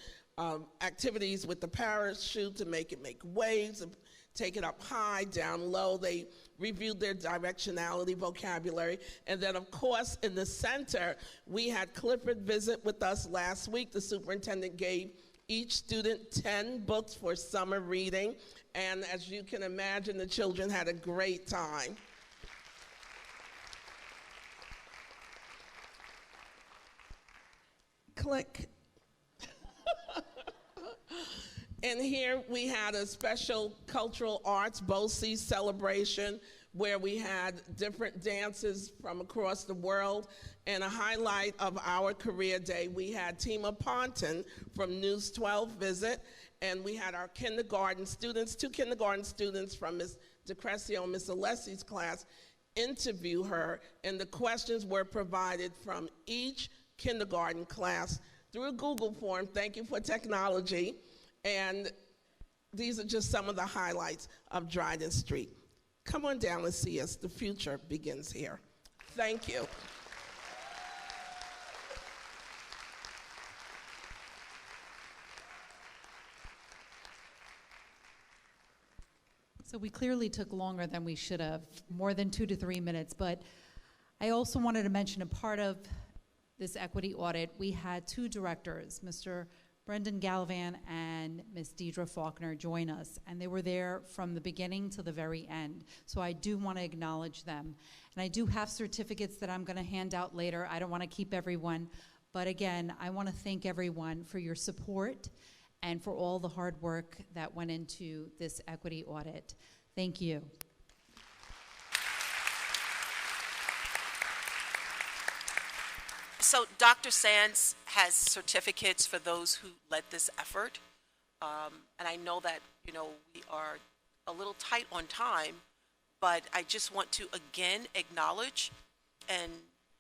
activities with the parachute to make it make waves, and take it up high, down low. They reviewed their directionality vocabulary. And then, of course, in the center, we had Clifford visit with us last week. The superintendent gave each student 10 books for summer reading. And as you can imagine, the children had a great time. Click. And here we had a special cultural arts BOCES celebration where we had different dances from across the world. And a highlight of our career day, we had Tima Ponton from News 12 visit, and we had our kindergarten students, 2 kindergarten students from Ms. DeCrescio and Ms. Alessi's class interview her, and the questions were provided from each kindergarten class through a Google form. Thank you for technology. And these are just some of the highlights of Dryden Street. Come on down and see us. The future begins here. Thank you. So we clearly took longer than we should have, more than 2 to 3 minutes, but I also wanted to mention a part of this equity audit, we had 2 directors, Mr. Brendan Gallivan and Ms. Deidre Faulkner, join us, and they were there from the beginning to the very end. So I do want to acknowledge them. And I do have certificates that I'm going to hand out later. I don't want to keep everyone, but again, I want to thank everyone for your support and for all the hard work that went into this equity audit. Thank you. So Dr. Sands has certificates for those who led this effort. And I know that, you know, we are a little tight on time, but I just want to again acknowledge and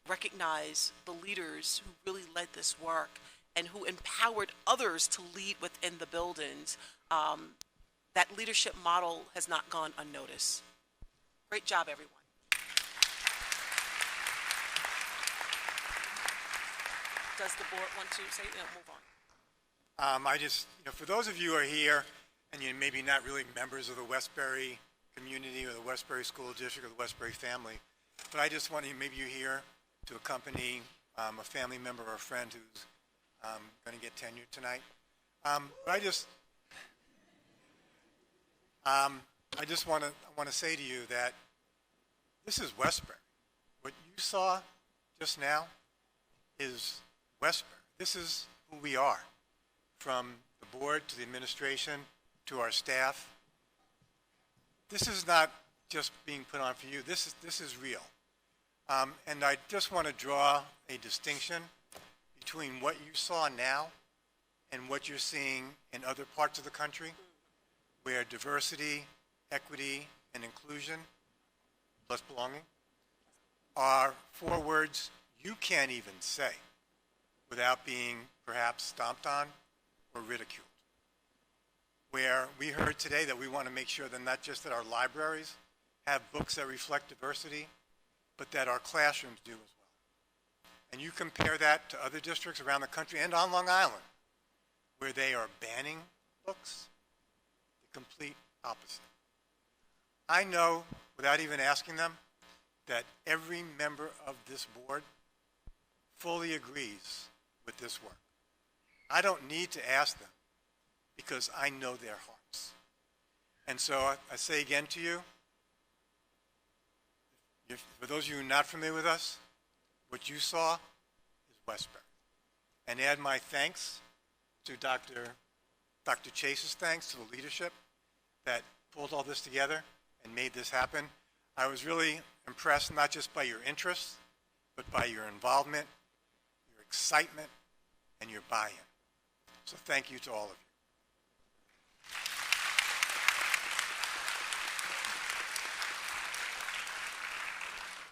recognize the leaders who really led this work and who empowered others to lead within the buildings. That leadership model has not gone unnoticed. Great job, everyone. Does the board want to say, move on? I just, for those of you who are here and you maybe not really members of the Westbury community or the Westbury School District or the Westbury family, but I just want you, maybe you're here to accompany a family member or a friend who's going to get tenured tonight. But I just want to say to you that this is Westbury. What you saw just now is Westbury. This is who we are, from the board to the administration to our staff. This is not just being put on for you. This is real. And I just want to draw a distinction between what you saw now and what you're seeing in other parts of the country, where diversity, equity, and inclusion, plus belonging, are 4 words you can't even say without being perhaps stomped on or ridiculed. Where we heard today that we want to make sure that not just that our libraries have books that reflect diversity, but that our classrooms do as well. And you compare that to other districts around the country and on Long Island, where they are banning books, the complete opposite. I know, without even asking them, that every member of this board fully agrees with this work. I don't need to ask them because I know their hearts. And so I say again to you, For those of you not familiar with us, what you saw is Westbury. And add my thanks to Dr. Chase's thanks to the leadership that pulled all this together and made this happen. I was really impressed not just by your interest, but by your involvement, your excitement, and your buy-in. So thank you to all of you.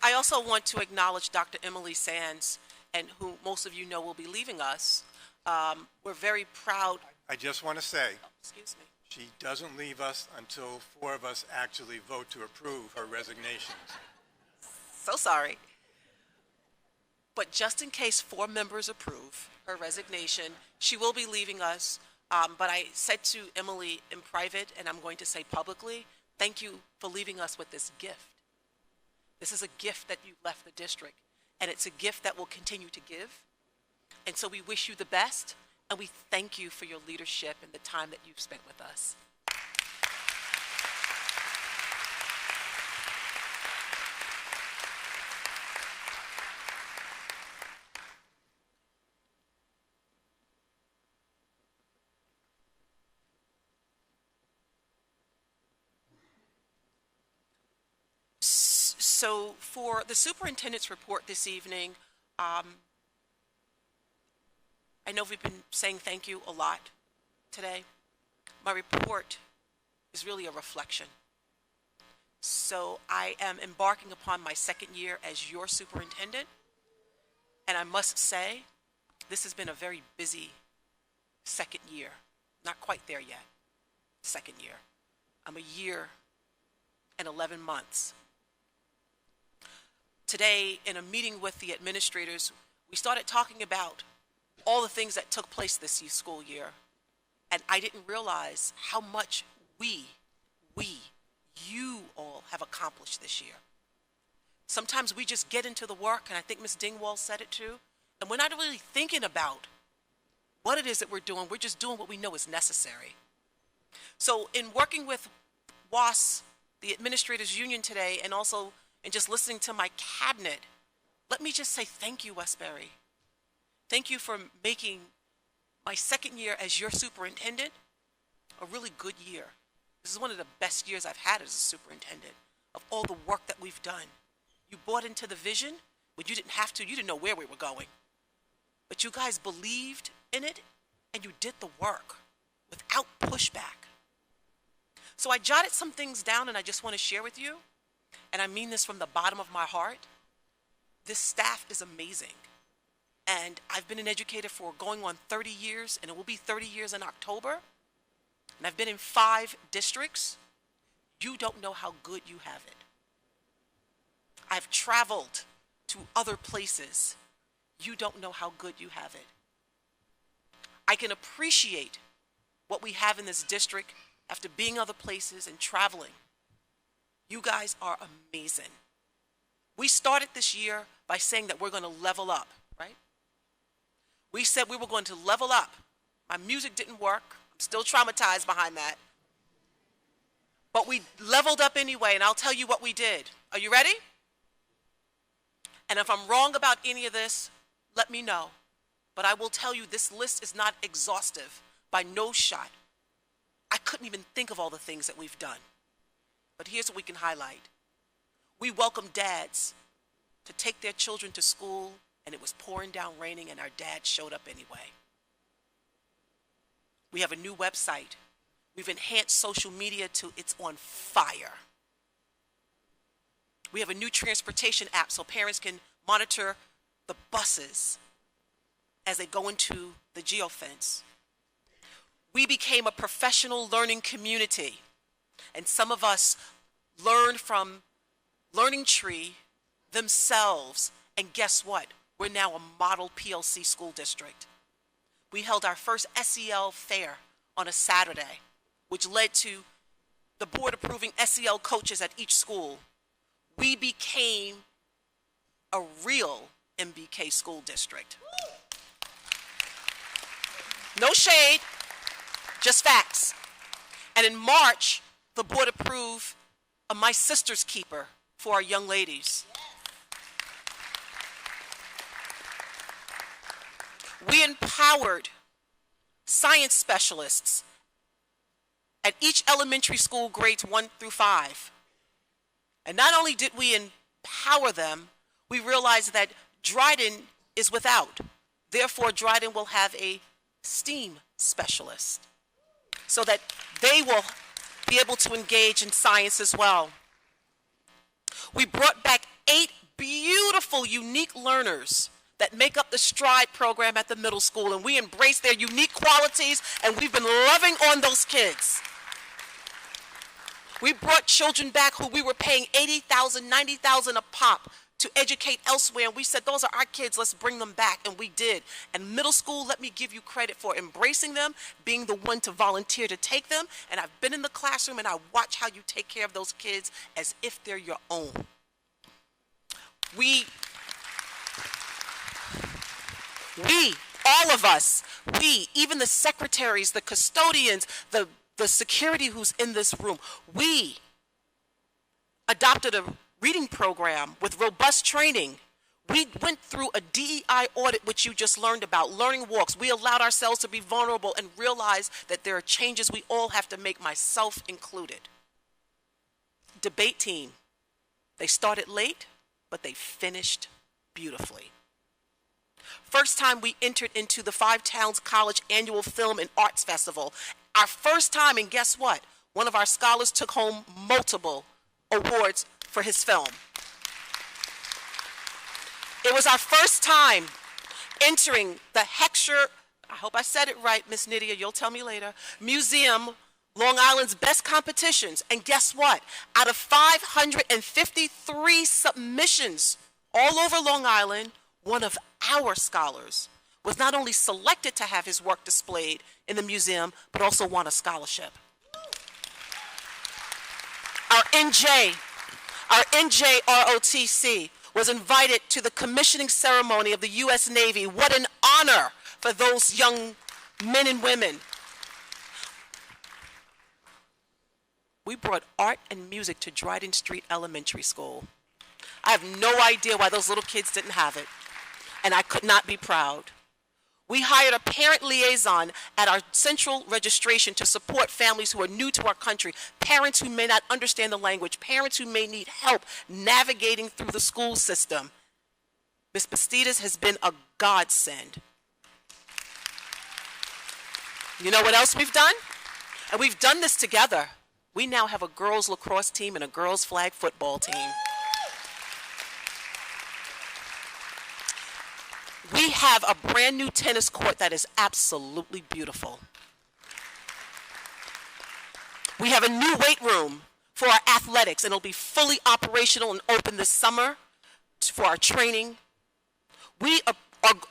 I also want to acknowledge Dr. Emily Sands, and who most of you know will be leaving us. We're very proud. I just want to say, Excuse me. she doesn't leave us until 4 of us actually vote to approve her resignation. So sorry. But just in case 4 members approve her resignation, she will be leaving us. But I said to Emily in private, and I'm going to say publicly, thank you for leaving us with this gift. This is a gift that you left the district, and it's a gift that will continue to give. And so we wish you the best, and we thank you for your leadership and the time that you've spent with us. So for the superintendent's report this evening, I know we've been saying thank you a lot today. My report is really a reflection. So I am embarking upon my 2nd year as your superintendent, and I must say, this has been a very busy 2nd year. Not quite there yet, 2nd year. I'm a year and 11 months. Today, in a meeting with the administrators, we started talking about all the things that took place this school year. And I didn't realize how much you all have accomplished this year. Sometimes we just get into the work, and I think Ms. Dingwall said it too, and we're not really thinking about what it is that we're doing. We're just doing what we know is necessary. So in working with WUFSD, the Administrators Union today, and also and just listening to my cabinet, let me just say thank you, Westbury. Thank you for making my 2nd year as your superintendent a really good year. This is one of the best years I've had as a superintendent, of all the work that we've done. You bought into the vision when you didn't have to. You didn't know where we were going. But you guys believed in it, and you did the work without pushback. So I jotted some things down, and I just want to share with you. And I mean this from the bottom of my heart. This staff is amazing. And I've been an educator for going on 30 years, and it will be 30 years in October. And I've been in 5 districts. You don't know how good you have it. I've traveled to other places. You don't know how good you have it. I can appreciate what we have in this district after being other places and traveling. You guys are amazing. We started this year by saying that we're going to level up, right? We said we were going to level up. My music didn't work. I'm still traumatized behind that. But we leveled up anyway, and I'll tell you what we did. Are you ready? And if I'm wrong about any of this, let me know. But I will tell you this list is not exhaustive by no shot. I couldn't even think of all the things that we've done. But here's what we can highlight. We welcome dads to take their children to school, and it was pouring down raining, and our dads showed up anyway. We have a new website. We've enhanced social media to it's on fire. We have a new transportation app so parents can monitor the buses as they go into the geofence. We became a professional learning community. And some of us learned from Learning Tree themselves. And guess what? We're now a model PLC school district. We held our first SEL fair on a Saturday, which led to the board approving SEL coaches at each school. We became a real MBK school district. No shade, just facts. And in March, the board approved a My Sister's Keeper for our young ladies. We empowered science specialists at each elementary school grades 1 through 5. And not only did we empower them, we realized that Dryden is without. Therefore, Dryden will have a STEAM specialist so that they will be able to engage in science as well. We brought back 8 beautiful, unique learners that make up the STRIDE program at the middle school, and we embrace their unique qualities, and we've been loving on those kids. We brought children back who we were paying $80,000, $90,000 a pop to educate elsewhere, and we said, those are our kids, let's bring them back, and we did. And middle school, let me give you credit for embracing them, being the one to volunteer to take them, and I've been in the classroom and I watch how you take care of those kids as if they're your own. We, all of us, even the secretaries, the custodians, the security who's in this room, we adopted a reading program with robust training. We went through a DEI audit, which you just learned about, learning walks. We allowed ourselves to be vulnerable and realize that there are changes we all have to make, myself included. Debate team. They started late, but they finished beautifully. First time we entered into the 5 Towns College Annual Film and Arts Festival. Our first time, and guess what? One of our scholars took home multiple awards for his film. It was our first time entering the Heckscher, I hope I said it right, Miss Nydia, you'll tell me later, Museum, Long Island's best competitions. And guess what? Out of 553 submissions all over Long Island, one of our scholars was not only selected to have his work displayed in the museum, but also won a scholarship. Our NJROTC was invited to the commissioning ceremony of the U.S. Navy. What an honor for those young men and women. We brought art and music to Dryden Street Elementary School. I have no idea why those little kids didn't have it, and I could not be proud. We hired a parent liaison at our central registration to support families who are new to our country, parents who may not understand the language, parents who may need help navigating through the school system. Ms. Bastidas has been a godsend. You know what else we've done? And we've done this together. We now have a girls lacrosse team and a girls flag football team. We have a brand new tennis court that is absolutely beautiful. We have a new weight room for our athletics, and it'll be fully operational and open this summer for our training. I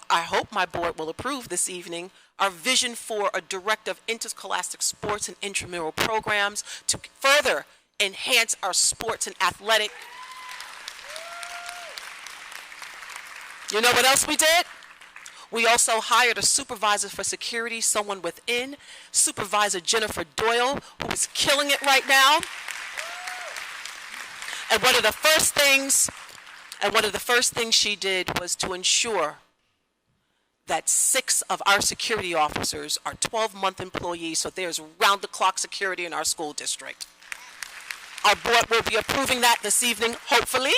hope my board will approve this evening our vision for a director of interscholastic sports and intramural programs to further enhance our sports and athletic. You know what else we did? We also hired a supervisor for security, someone within, Supervisor Jennifer Doyle, who is killing it right now. And one of the first things she did was to ensure that 6 of our security officers are 12-month employees, so there's round-the-clock security in our school district. Our board will be approving that this evening, hopefully.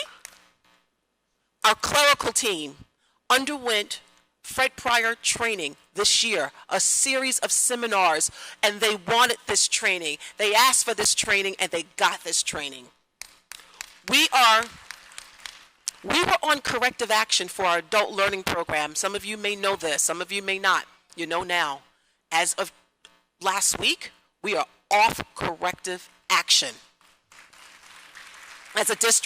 Our clerical team underwent Fred Pryor training this year, a series of seminars, and they wanted this training. They asked for this training, and they got this training. We were on corrective action for our adult learning program. Some of you may know this, some of you may not. You know now. As of last week, we are off corrective action. As a district.